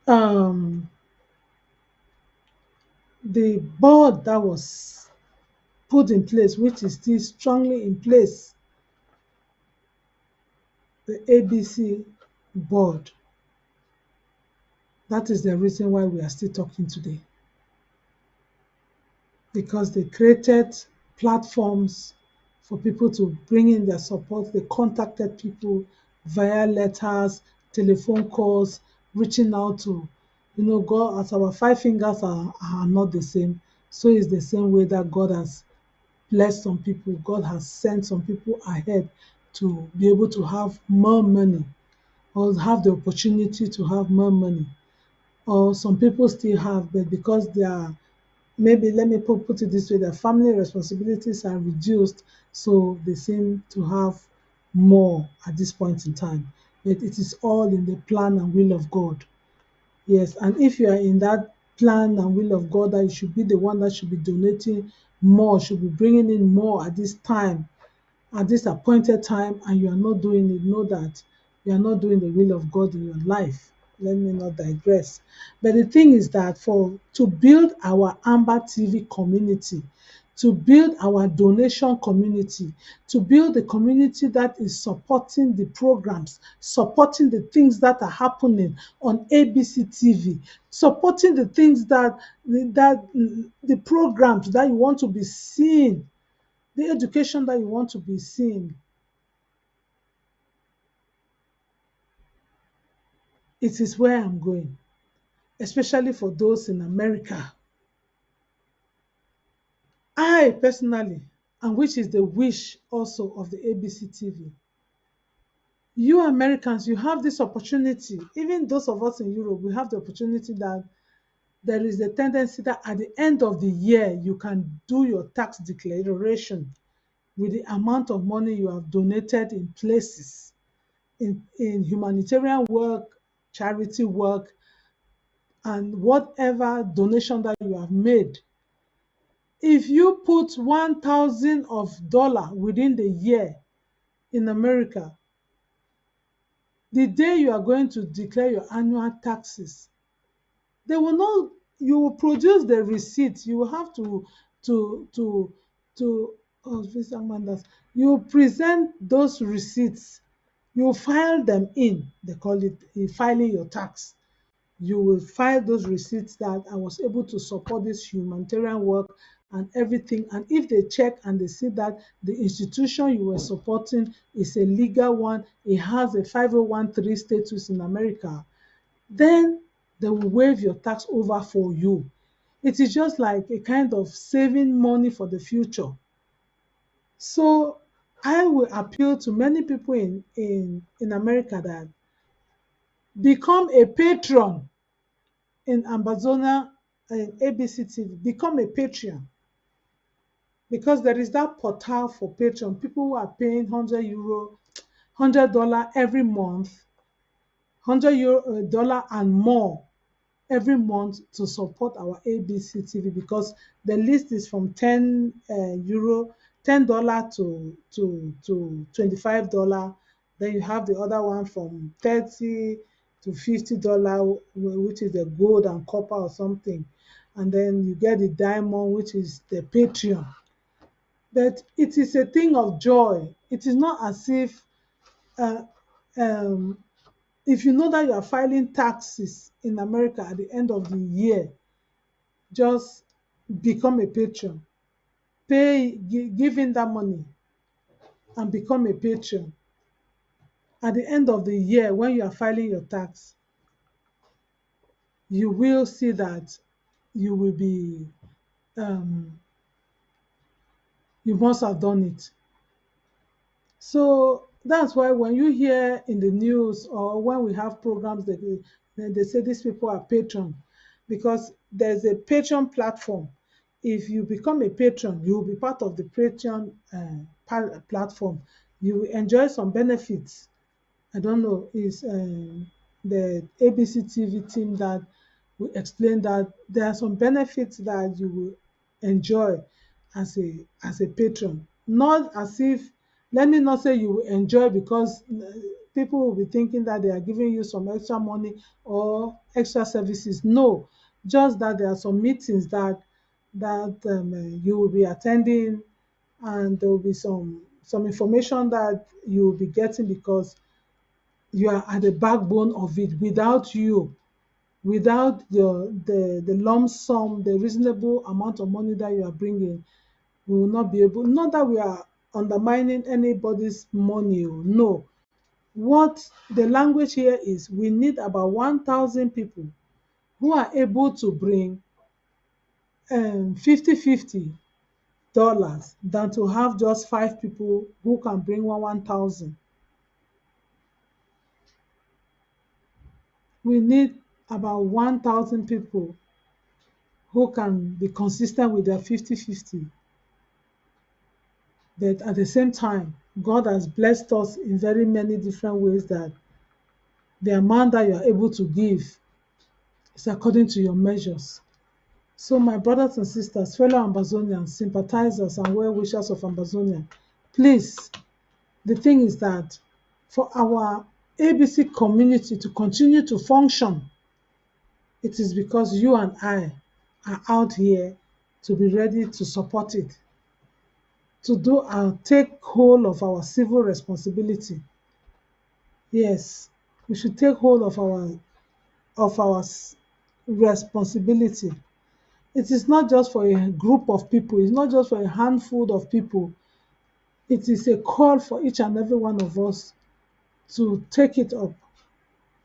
um the board that was put in place, which is still strongly in place, the ABC board, that is the reason why we are still talking today. Because they created platforms for people to bring in their support. They contacted people via letters, telephone calls, reaching out to, God, as our five fingers are not the same, so it's the same way that God has blessed some people. God has sent some people ahead to be able to have more money or have the opportunity to have more money. Or some people still have, but because they are, maybe let me put it this way, their family responsibilities are reduced, so they seem to have more at this point in time. But it is all in the plan and will of God. Yes, and if you are in that plan and will of God, that you should be the one that should be donating more, should be bringing in more at this time, at this appointed time, and you are not doing it, know that you are not doing the will of God in your life. Let me not digress. But the thing is that to build our Amber TV community, to build our donation community, to build a community that is supporting the programs, supporting the things that are happening on ABC TV, supporting the things the programs that you want to be seeing, the education that you want to be seeing. It is where I'm going, especially for those in America. I personally, and which is the wish also of the ABC TV, you Americans, you have this opportunity. Even those of us in Europe, we have the opportunity that there is a tendency that at the end of the year, you can do your tax declaration with the amount of money you have donated in places, in humanitarian work, charity work, and whatever donation that you have made If you put 1,000 of dollar within the year in America, the day you are going to declare your annual taxes, they will not, you will produce the receipt. You will have to to to Visa Mandas. You present those receipts. You file them in. They call it filing your tax. You will file those receipts that I was able to support this humanitarian work and everything. And if they check and they see that the institution you were supporting is a legal one, it has a 501(c)(3) status in America, then they will waive your tax over for you. It is just like a kind of saving money for the future. So I will appeal to many people in America that become a patron in Ambazonia and ABC TV. Become a patron, because there is that portal for patron. People who are paying €100, $100 every month, €100 dollar and more every month to support our ABC TV, because the list is from €10, $10 to $25. Then you have the other one from 30 to $50, which is the gold and copper or something. And then you get the diamond, which is the Patreon. But it is a thing of joy. It is not as uh, um, if you know that you are filing taxes in America at the end of the year, just become a patron. Give in that money and become a patron. At the end of the year, when you are filing your tax, you will see that you will be, um, you must have done it. So that's why when you hear in the news or when we have programs that they say these people are patron, because there's a Patreon platform. If you become a patron, you will be part of the Patreon platform. You will enjoy some benefits. I don't know, is the ABC TV team that will explain that there are some benefits that you will enjoy as a patron. Not as if, let me not say you will enjoy because people will be thinking that they are giving you some extra money or extra services. No, just that there are some meetings that you will be attending, and there will be some information that you will be getting because you are at the backbone of it. Without you, without the lump sum, the reasonable amount of money that you are bringing, we will not be able, not that we are undermining anybody's money. No. What the language here is, we need about 1,000 people who are able to bring 50 dollars than to have just 5 people who can bring 1,000. We need about 1,000 people who can be consistent with their 50-50. But at the same time, God has blessed us in very many different ways that the amount that you are able to give is according to your measures. So my brothers and sisters, fellow Ambazonians, sympathizers and well-wishers of Ambazonia, please, the thing is that for our ABC community to continue to function, it is because you and I are out here to be ready to support it, to do and take hold of our civil responsibility. Yes, we should take hold of our responsibility. It is not just for a group of people, it's not just for a handful of people. It is a call for each and every one of us to take it up.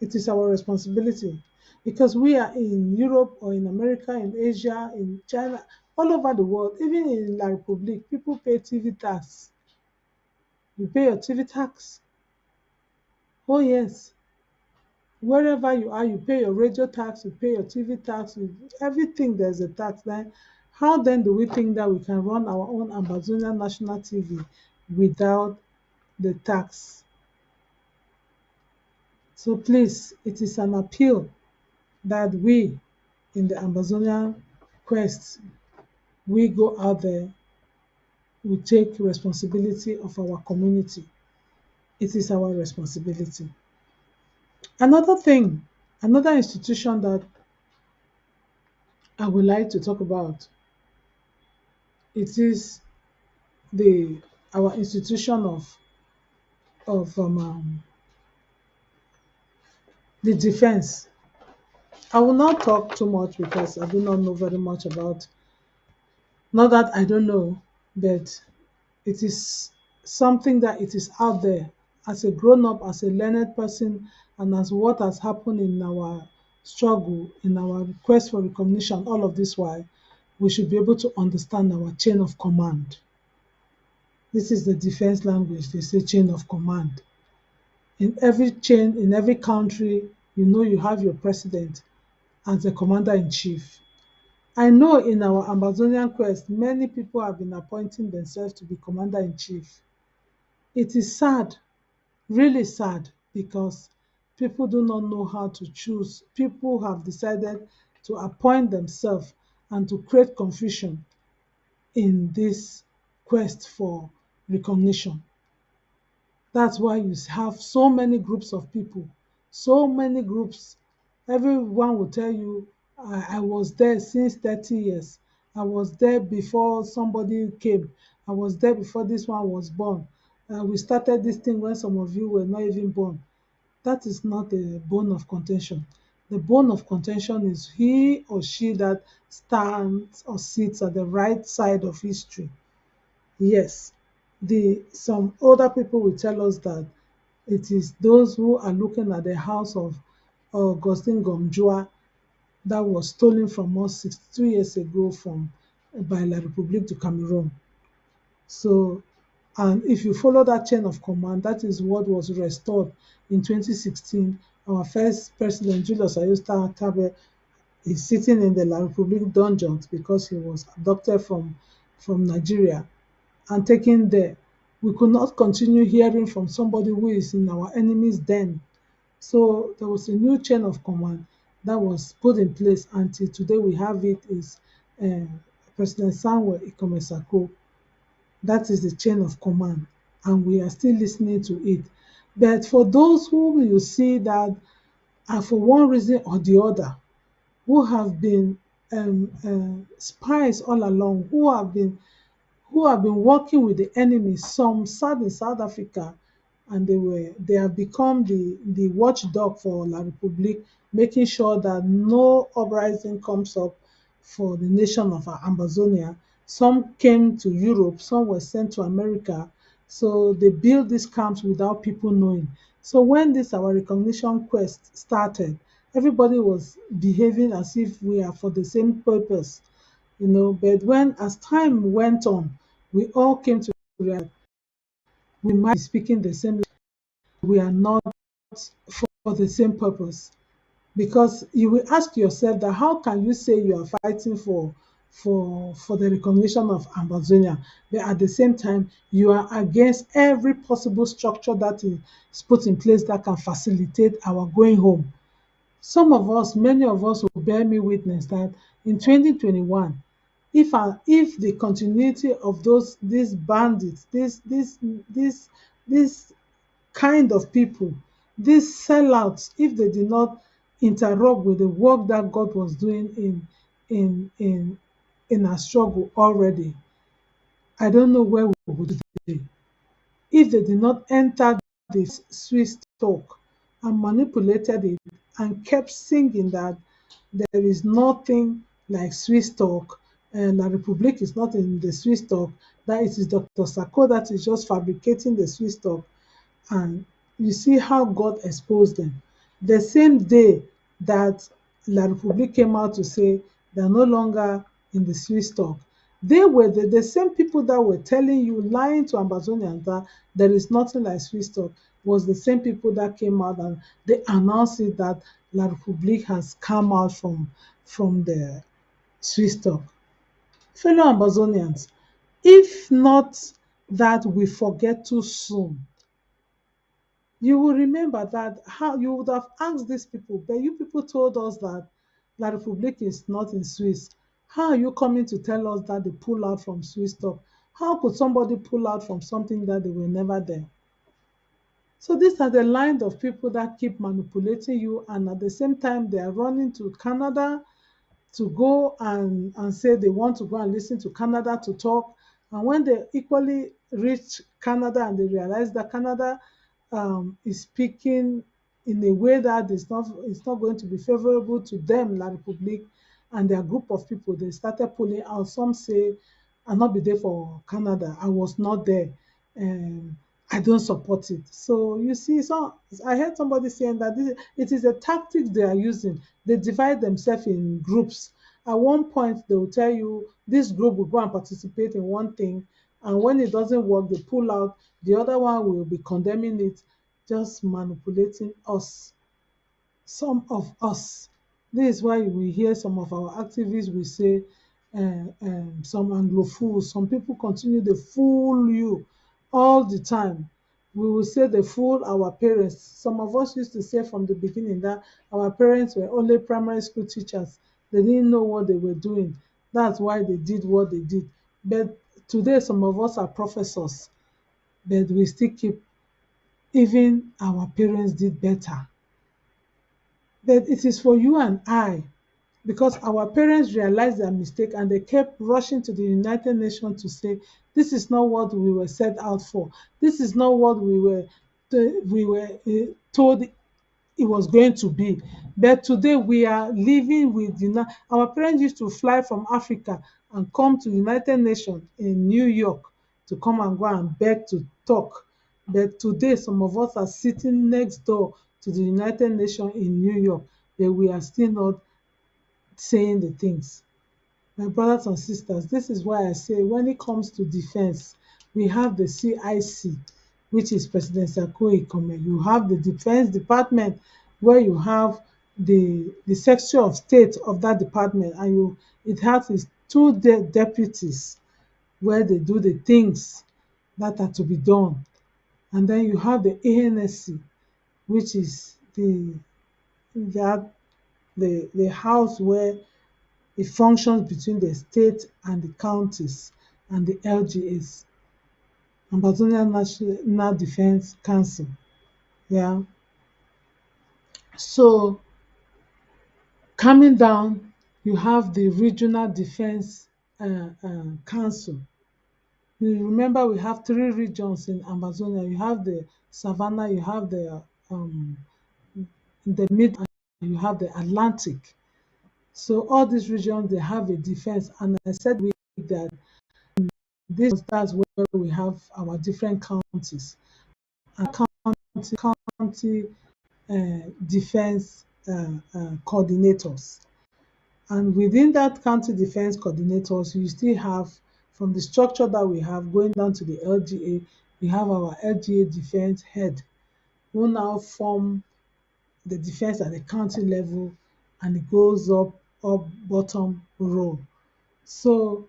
It is our responsibility because we are in Europe or in America, in Asia, in China, all over the world, even in La Republique, people pay TV tax. You pay your TV tax. Oh, yes. Wherever you are, you pay your radio tax, you pay your TV tax, everything there's a tax. Then, how then do we think that we can run our own Amazonian national TV without the tax? So please, it is an appeal that we in the Amazonian Quest we go out there, we take responsibility of our community. It is our responsibility. Another thing, another institution that I would like to talk about, it is the our institution of the defense. I will not talk too much because I do not know very much about, not that I don't know, but it is something that it is out there as a grown up, as a learned person, and as what has happened in our struggle, in our quest for recognition, all of this while, we should be able to understand our chain of command. This is the defense language. They say chain of command. In every chain, in every country, you have your president as the commander in chief. I know in our Amazonian quest, many people have been appointing themselves to be commander in chief. It is sad, really sad, because people do not know how to choose. People have decided to appoint themselves and to create confusion in this quest for recognition. That's why you have so many groups of people, so many groups. Everyone will tell you, I was there since 30 years. I was there before somebody came. I was there before this one was born. We started this thing when some of you were not even born. That is not the bone of contention. The bone of contention is he or she that stands or sits at the right side of history. Yes, the some older people will tell us that it is those who are looking at the house of Augustine Gomjua that was stolen from us 62 years ago from by La République du Cameroon. So, and if you follow that chain of command, that is what was restored in 2016. Our first president, Julius Ayusta Tabe, is sitting in the La République dungeons because he was abducted from Nigeria and taken there. We could not continue hearing from somebody who is in our enemy's den. So there was a new chain of command that was put in place until today we have it is uh, President Samuel Ikomesako. That is the chain of command, and we are still listening to it. But for those who you see that are for one reason or the other, who have been spies all along, who have been working with the enemy. Some sat in South Africa and they have become the watchdog for La République, making sure that no uprising comes up for the nation of Amazonia. Some came to Europe, some were sent to America. So they built these camps without people knowing. So when this our recognition quest started, everybody was behaving as if we are for the same purpose. But when as time went on, we all came to realize we might be speaking the same language, we are not for the same purpose. Because you will ask yourself that how can you say you are fighting for the recognition of Amazonia, but at the same time you are against every possible structure that is put in place that can facilitate our going home. Some of us, many of us will bear me witness that in 2021, if the continuity of these bandits, this kind of people, these sellouts, if they did not interrupt with the work that God was doing in in in our struggle already, I don't know where we would be today. If they did not enter this Swiss talk and manipulated it and kept singing that there is nothing like Swiss talk, and La Republic is not in the Swiss talk, that it is Dr. Sako that is just fabricating the Swiss talk. And you see how God exposed them. The same day that La Republique came out to say they're no longer in the Swiss talk, they were the same people that were telling you, lying to Ambazonians that there is nothing like Swiss talk, was the same people that came out and they announced it that La Republique has come out from the Swiss talk. Fellow Ambazonians, if not that we forget too soon, you will remember that how you would have asked these people, but you people told us that La Republique is not in Swiss. How are you coming to tell us that they pull out from Swiss Stop? How could somebody pull out from something that they were never there? So these are the line of people that keep manipulating you, and at the same time, they are running to Canada to go and say they want to go and listen to Canada to talk. And when they equally reach Canada and they realize that Canada is speaking in a way that is not going to be favorable to them, La Republique, and their group of people, they started pulling out. Some say, I'll not be there for Canada. I was not there. Um, I don't support it. So you see, so I heard somebody saying that it is a tactic they are using. They divide themselves in groups. At one point, they will tell you this group will go and participate in one thing, and when it doesn't work, they pull out. The other one will be condemning it, just manipulating us, some of us. This is why we hear some of our activists will say, some Anglophiles, some people continue to fool you all the time. We will say they fool our parents. Some of us used to say from the beginning that our parents were only primary school teachers. They didn't know what they were doing. That's why they did what they did. But today, some of us are professors, but we still keep, even our parents did better. But it is for you and I, because our parents realized their mistake and they kept rushing to the United Nations to say, this is not what we were set out for. This is not what we were told it was going to be. But today we are living with our parents used to fly from Africa and come to United Nations in New York to come and go and beg to talk. But today some of us are sitting next door to the United Nations in New York, but we are still not saying the things. My brothers and sisters, this is why I say when it comes to defense, we have the CIC, which is President Sako Ikome. You have the Defense Department, where you have the Secretary of State of that department, and it has its two deputies where they do the things that are to be done. And then you have the ANSC, which is that the house where it functions between the state and the counties and the LGAs, Ambazonian National Defense Council. Yeah. So coming down, you have the Regional Defense Council. You remember we have three regions in Amazonia. You have the Savannah, you have the in the mid, and you have the Atlantic. So all these regions they have a defense, and I said that that's where we have our different counties and county defense coordinators. And within that county defense coordinators, you still have, from the structure that we have going down to the LGA, we have our LGA defense head, who now form the defense at the county level, and it goes up bottom row. So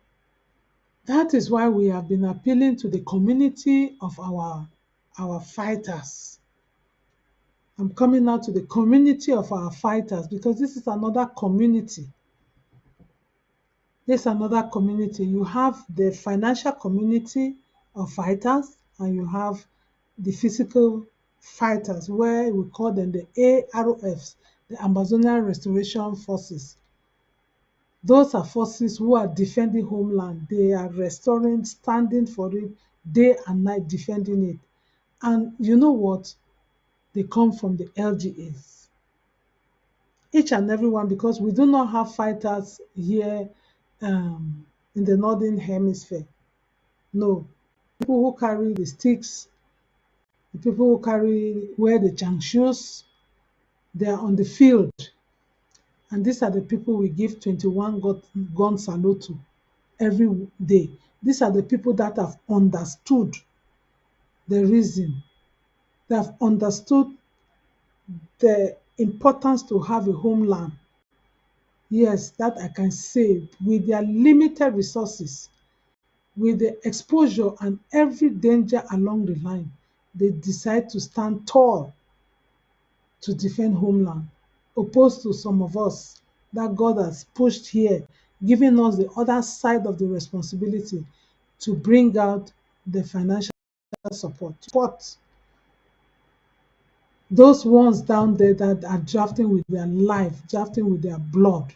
that is why we have been appealing to the community of our fighters. I'm coming out to the community of our fighters, because this is another community. This is another community. You have the financial community of fighters, and you have the physical fighters, where we call them the AROFs, the Amazonian Restoration Forces. Those are forces who are defending homeland. They are restoring, standing for it, day and night defending it. And you know what? They come from the LGAs. Each and every one, because we do not have fighters here in the Northern Hemisphere. No. People who carry the sticks, the people who wear the changshoes, they are on the field. And these are the people we give 21 gun salute to every day. These are the people that have understood the reason. They have understood the importance to have a homeland. Yes, that I can say, with their limited resources, with the exposure and every danger along the line, they decide to stand tall to defend homeland, opposed to some of us that God has pushed here giving us the other side of the responsibility to bring out the financial support. But those ones down there that are drafting with their life, drafting with their blood,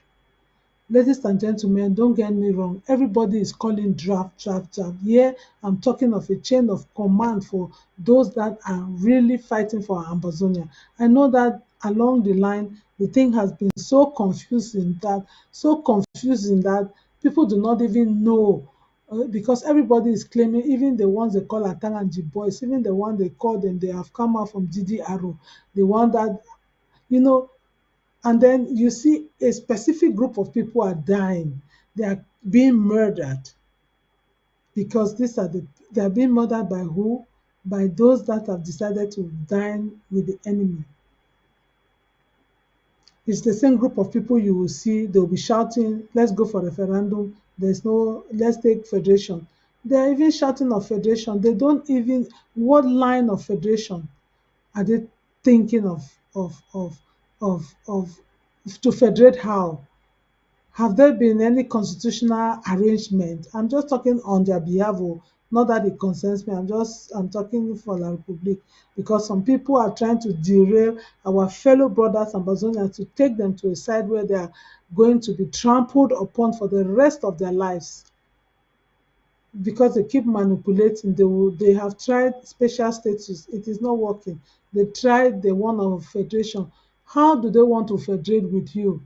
ladies and gentlemen, don't get me wrong. Everybody is calling draft, draft, draft. Here, I'm talking of a chain of command for those that are really fighting for Ambazonia. I know that along the line, the thing has been so confusing that people do not even know. Because everybody is claiming, even the ones they call Atanganji boys, even the one they call them, they have come out from DDRO, the one that, you know, and then you see a specific group of people are dying. They are being murdered because they are being murdered by who? By those that have decided to dine with the enemy. It's the same group of people you will see, they'll be shouting, let's go for referendum. There's no, let's take federation. They're even shouting of federation. They don't even, what line of federation are they thinking of to federate how? Have there been any constitutional arrangement? I'm just talking on their behalf, not that it concerns me. I'm talking for La Republique because some people are trying to derail our fellow brothers and Ambazonians to take them to a side where they are going to be trampled upon for the rest of their lives because they keep manipulating. They have tried special status. It is not working. They tried the one of federation. How do they want to federate with you?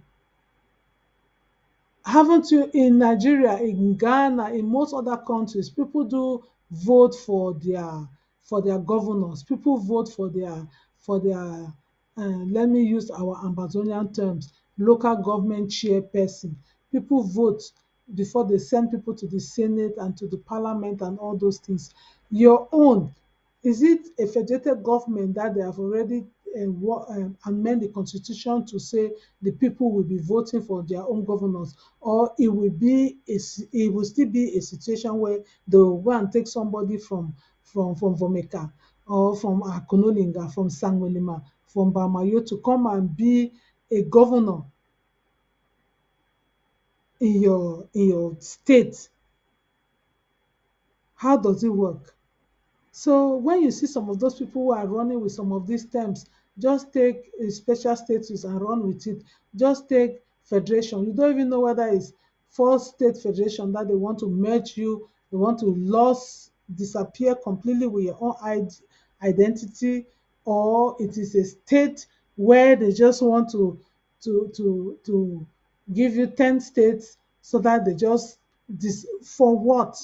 Haven't you, in Nigeria, in Ghana, in most other countries, people do vote for their governors. People vote for their let me use our Ambazonian terms, local government chairperson. People vote before they send people to the Senate and to the Parliament and all those things. Your own, is it a federated government that they have already amend the constitution to say the people will be voting for their own governors, or it will still be a situation where they will go and take somebody from Vomeka or from Akonolinga, from Sangolima, from Bamayo to come and be a governor in your state? How does it work? So when you see some of those people who are running with some of these terms, just take a special status and run with it. Just take federation. You don't even know whether it's four state federation that they want to merge you, they want to disappear completely with your own identity, or it is a state where they just want to give you 10 states so that they just this for what?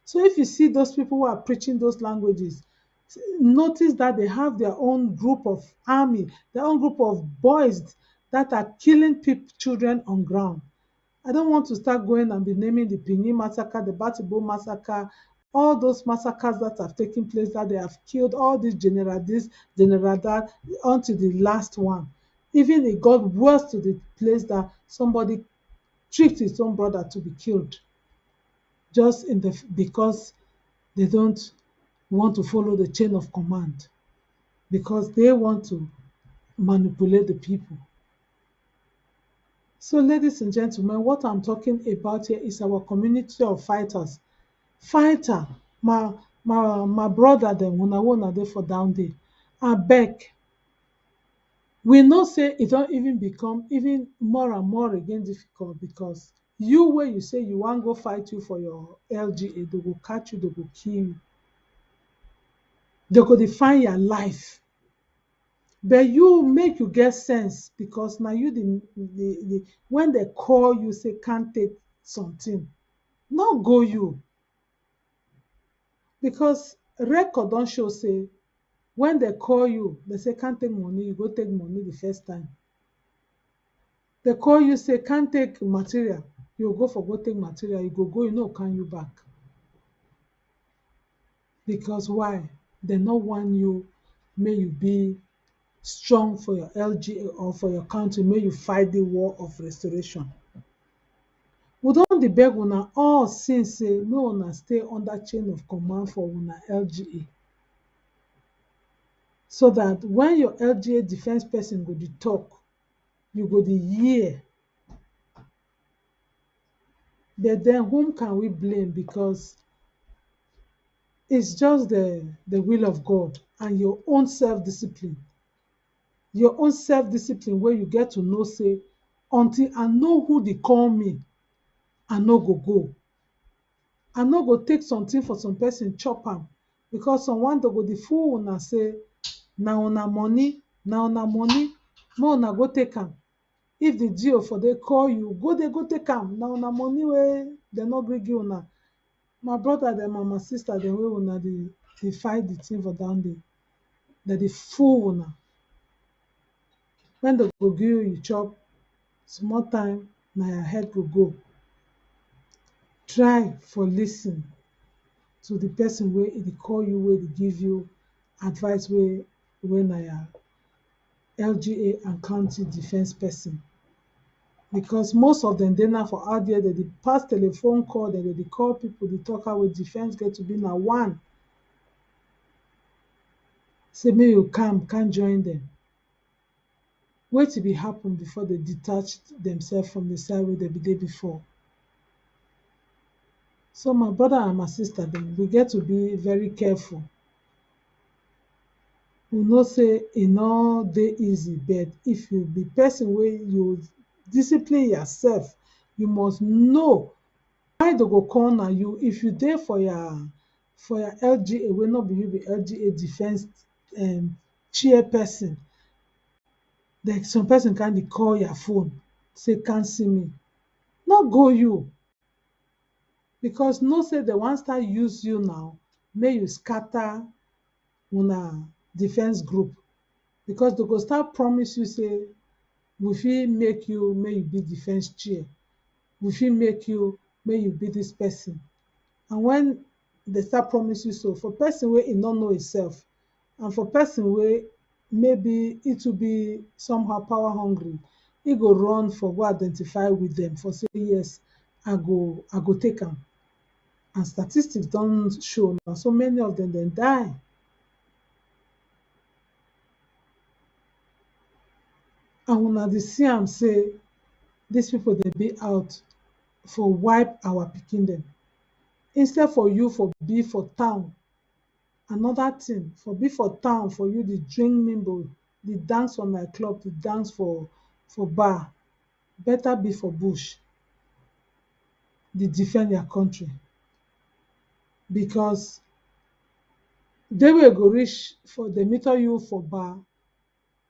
So if you see those people who are preaching those languages, notice that they have their own group of army, their own group of boys that are killing children on ground. I don't want to start going and be naming the Pini massacre, the Batibo massacre, all those massacres that have taken place, that they have killed all these general this, general that, until the last one. Even it got worse to the place that somebody tricked his own brother to be killed just because they don't want to follow the chain of command, because they want to manipulate the people. So, ladies and gentlemen, what I'm talking about here is our community of fighters. Fighter, my brother dem, una dey for down there. Abeg, we know say e don even become even more and more again difficult, because you wey you say you wan go fight you for your LGA, they go catch you, they go kill you. They go define your life. But you make you get sense, because now you the when they call you say can't take something, not go you. Because record don show say when they call you, they say can't take money, you go take money the first time. They call you say can't take material, you go for go take material, you go, you know, can you back. Because why? They no want you, may you be strong for your LGA or for your country, may you fight the war of restoration. We don dey beg una all since say may una stay under chain of command for una LGA, so that when your LGA defense person go dey talk, you go dey hear. But then whom can we blame? Because it's just the will of God and your own self-discipline. Your own self-discipline where you get to know, say, until I know who they call me, I no go go. I no go take something for some person chop am, because someone go dey fool una say na una money, na una money, no una go take am. If the geo for dey call you, go dey go take am. Na una money wey dem no gree give una. My brother dem and my sister dem wey una dey fight the thing for down there, dem dey fool una. When dem go give you chop, small time na your head go go. Try for lis ten to the person wey e dey call you, wey dey give you advice, wey na your LGA and county defence person. Because most of dem dey now for out there, dem dey pass telephone call, dem dey call people, dey talk how with defence get to be na one. Say make you come join dem. Wetin be happen before they detach themselves from the side wey dem be dey before? So my brother and my sister dem, we get to be very careful. We know say e no dey easy, but if you be person wey you discipline yourself, you must know why dem go call na you. If you dey for your LGA wey no be you be LGA defence chairperson, then some person can dey call your phone say can't see me, no go you. Because know say dem wan start use you now, make you scatter una defence group. Because dem go start promise you say we fit make you be defence chair, we fit make you be this person. And when dem start promise you so, for person wey e no know himself, and for person wey maybe e too be somehow power hungry, e go run for go identify with dem for say yes, I go take am. And statistics don show na so many of dem die. And una dey see am say dis people dey be out for wipe our pikin dem. Instead for you for be for town, another thing for be for town, for you dey drink mingle, dey dance for nightclub, dey dance for bar, better be for bush dey defend their country. Because day wey go reach for dem meet you for bar,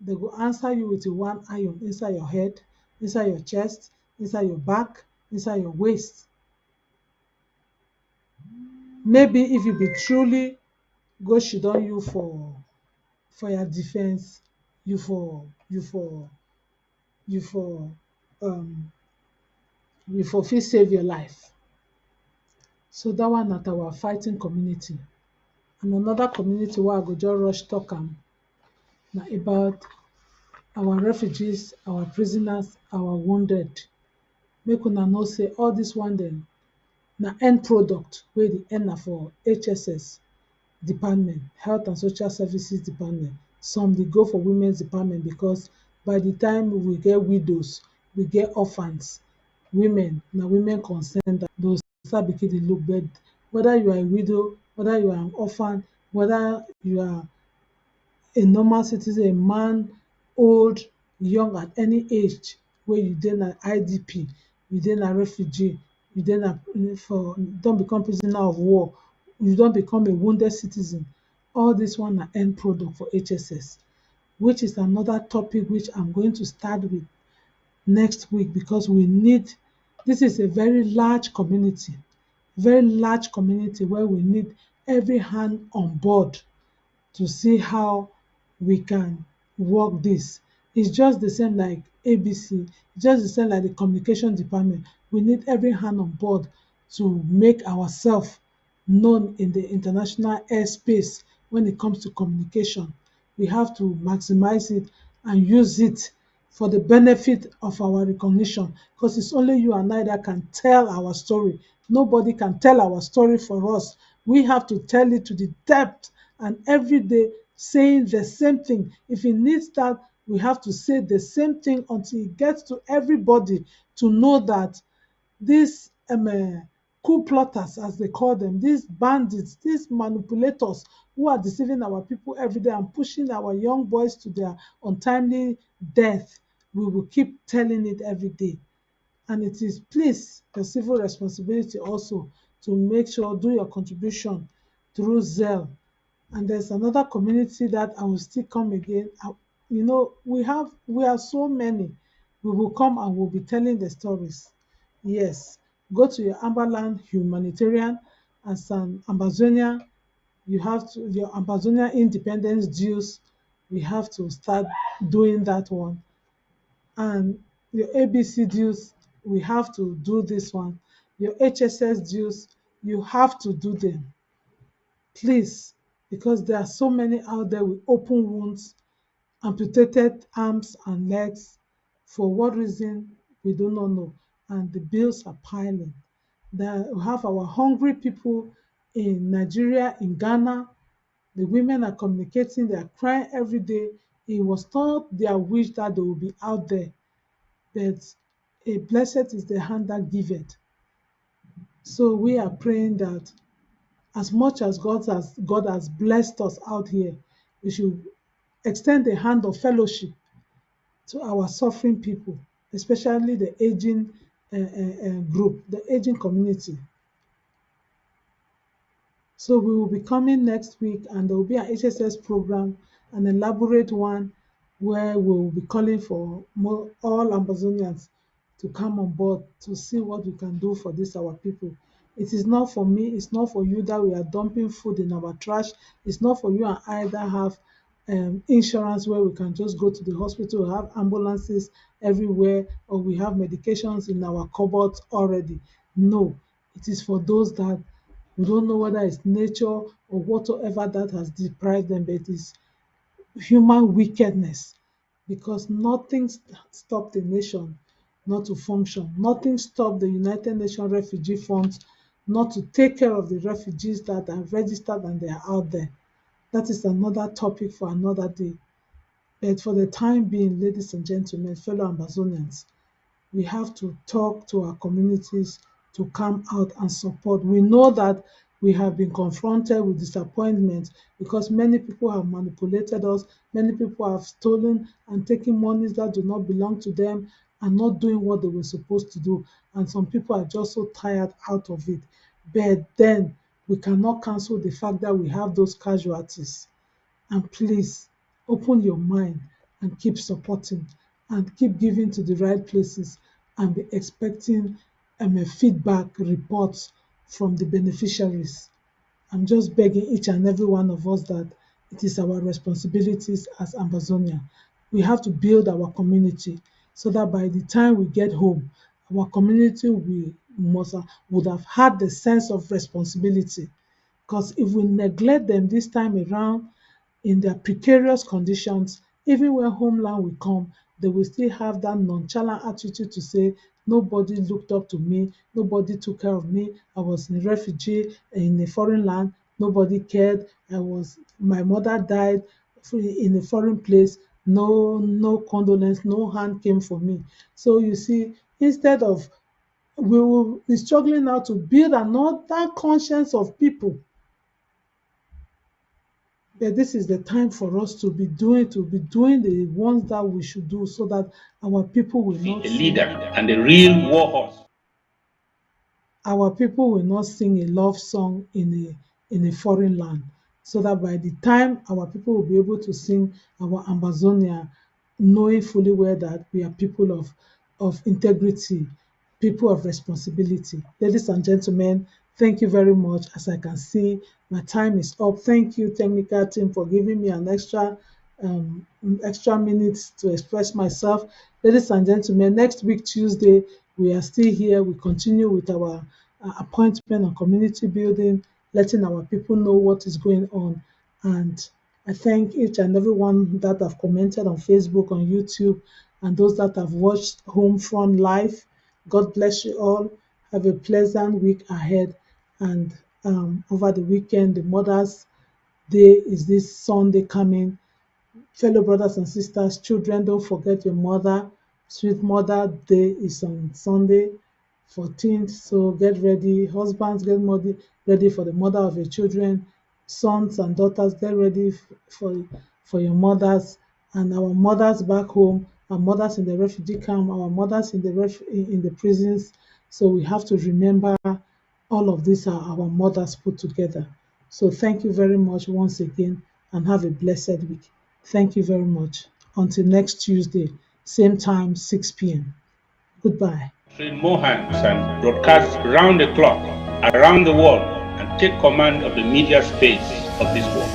dem go answer you with one iron inside your head, inside your chest, inside your back, inside your waist. Maybe if you be truly go shidon you for your defence, you for fit save your life. So that one na our fighting community. And another community wey I go just rush talk am na about our refugees, our prisoners, our wounded. Make una know say all this one dem na end product wey the end na for HSS department, Health and Social Services department. Some dey go for women's department, because by the time we get widows, we get orphans, women na women concern those start begin dey look. But whether you are a widow, whether you are an orphan, whether you are a normal citizen, a man, old, young, at any age wey you dey na IDP, you dey na refugee, you dey na don become prisoner of war, you don become a wounded citizen, all this one na end product for HSS, which is another topic which I'm going to start with next week. Because we need, this is a very large community where we need every hand on board to see how we can work this. It's just the same like ABC, just the same like the communication department. We need every hand on board to make ourselves known in the international airspace. When it comes to communication, we have to maximize it and use it for the benefit of our recognition, because it's only you and I that can tell our story. Nobody can tell our story for us. We have to tell it to the depth, and every day saying the same thing. If it needs that, we have to say the same thing until it gets to everybody to know that this coup plotters, as they call them, these bandits, these manipulators who are deceiving our people every day and pushing our young boys to their untimely death. We will keep telling it every day. And it is, please, your civil responsibility also to make sure, do your contribution through Zelle. And there's another community that I will still come again. We are so many. We will come and we'll be telling the stories. Yes, go to your Amberland humanitarian as an Amazonian. You have to, your Amazonian independence dues. We have to start doing that one. And your ABC dues, we have to do this one. Your HSS dues, you have to do them. Please, because there are so many out there with open wounds, amputated arms and legs. For what reason, we do not know. And the bills are piling. We have our hungry people in Nigeria, in Ghana. The women are communicating, they are crying every day. It was not their wish that they will be out there, but a blessed is the hand that giveth. So we are praying that as much as God has blessed us out here, we should extend the hand of fellowship to our suffering people, especially the aging group, the aging community. So we will be coming next week, and there will be an HSS program, an elaborate one, where we will be calling for all Amazonians to come on board to see what we can do for this our people. It is not for me, it's not for you that we are dumping food in our trash. It's not for you and I that have insurance where we can just go to the hospital, have ambulances everywhere, or we have medications in our cupboards already. No, it is for those that we don't know whether it's nature or whatsoever that has deprived them, but it is human wickedness, because nothing stopped the nation not to function. Nothing stopped the United Nations Refugee Funds not to take care of the refugees that are registered and they are out there. That is another topic for another day. But for the time being, ladies and gentlemen, fellow Amazonians, we have to talk to our communities to come out and support. We know that we have been confronted with disappointment because many people have manipulated us, many people have stolen and taken monies that do not belong to them and not doing what they were supposed to do. And some people are just so tired out of it. But then we cannot cancel the fact that we have those casualties. And please open your mind and keep supporting and keep giving to the right places and be expecting a feedback reports from the beneficiaries. I'm just begging each and every one of us that it is our responsibilities as Ambazonia. We have to build our community so that by the time we get home, our community would have had the sense of responsibility. Because if we neglect them this time around in their precarious conditions, even when homeland will come, they will still have that nonchalant attitude to say, nobody looked up to me, nobody took care of me, I was a refugee in a foreign land, nobody cared, my mother died in a foreign place, no condolence, no hand came for me. So you see, instead of, we will be struggling now to build another conscience of people. But this is the time for us to be doing the ones that we should do so that our people will not a leader and a real war horse. Our people will not sing a love song in a foreign land, so that by the time our people will be able to sing our Ambazonia, knowing fully well that we are people of integrity, people of responsibility. Ladies and gentlemen, thank you very much. As I can see, my time is up. Thank you, technical team, for giving me an extra minutes to express myself. Ladies and gentlemen, next week, Tuesday, we are still here. We continue with our appointment on community building, letting our people know what is going on. And I thank each and everyone that have commented on Facebook, on YouTube, and those that have watched Homefront Live. God bless you all. Have a pleasant week ahead. And over the weekend, the Mother's Day is this Sunday coming. Fellow brothers and sisters, children, don't forget your mother. Sweet Mother Day is on Sunday. 14th. So get ready. Husbands, get ready for the mother of your children. Sons and daughters, get ready for your mothers. And our mothers back home, our mothers in the refugee camp, our mothers in in the prisons. So we have to remember all of these are our mothers put together. So thank you very much once again and have a blessed week. Thank you very much. Until next Tuesday, same time, 6 p.m. Goodbye. Train more hands and broadcast round the clock, around the world, and take command of the media space of this world.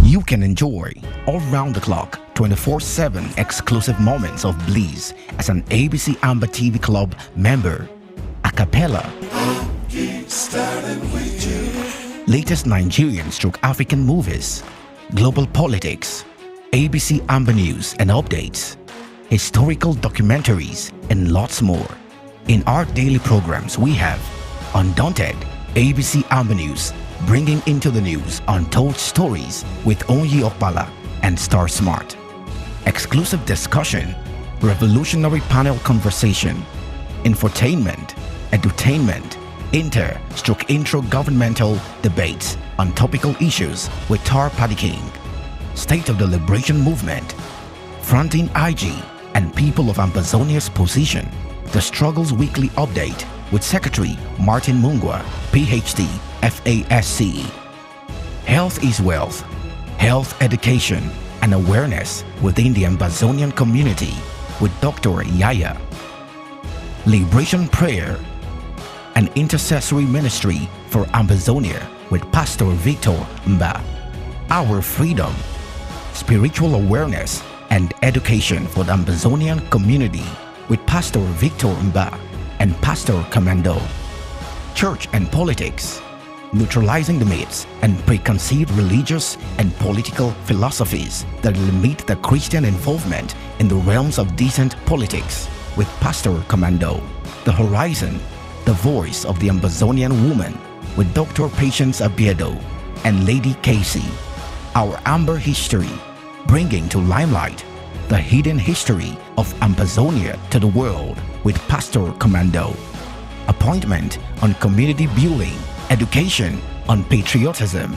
You can enjoy all round the clock 24/7 exclusive moments of bliss as an ABC Amber TV Club member. A cappella. Latest Nigerian / African movies, global politics, ABC Amber News and updates, historical documentaries, and lots more. In our daily programs, we have Undaunted, ABC Amber News, bringing into the news untold stories with Onyi Okpala and Star Smart. Exclusive discussion, revolutionary panel conversation, infotainment, edutainment, intro governmental debates on topical issues with Tar Paddy King, State of the Liberation Movement, Fronting IG and People of Ambazonia's position, the Struggles Weekly Update with Secretary Martin Mungwa, PhD, FASC. Health is Wealth, Health Education and Awareness within the Ambazonian community with Dr. Yaya. Liberation Prayer, an intercessory ministry for Ambazonia with Pastor Victor Mba. Our Freedom, spiritual awareness and education for the Ambazonian community with Pastor Victor Mba and Pastor Commando. Church and Politics, neutralizing the myths and preconceived religious and political philosophies that limit the Christian involvement in the realms of decent politics with Pastor Commando. The Horizon, the voice of the Ambazonian woman with Dr. Patience Abiedo and Lady Casey. Our Amber History, bringing to limelight the hidden history of Ambazonia to the world with Pastor Commando. Appointment on community building, education on patriotism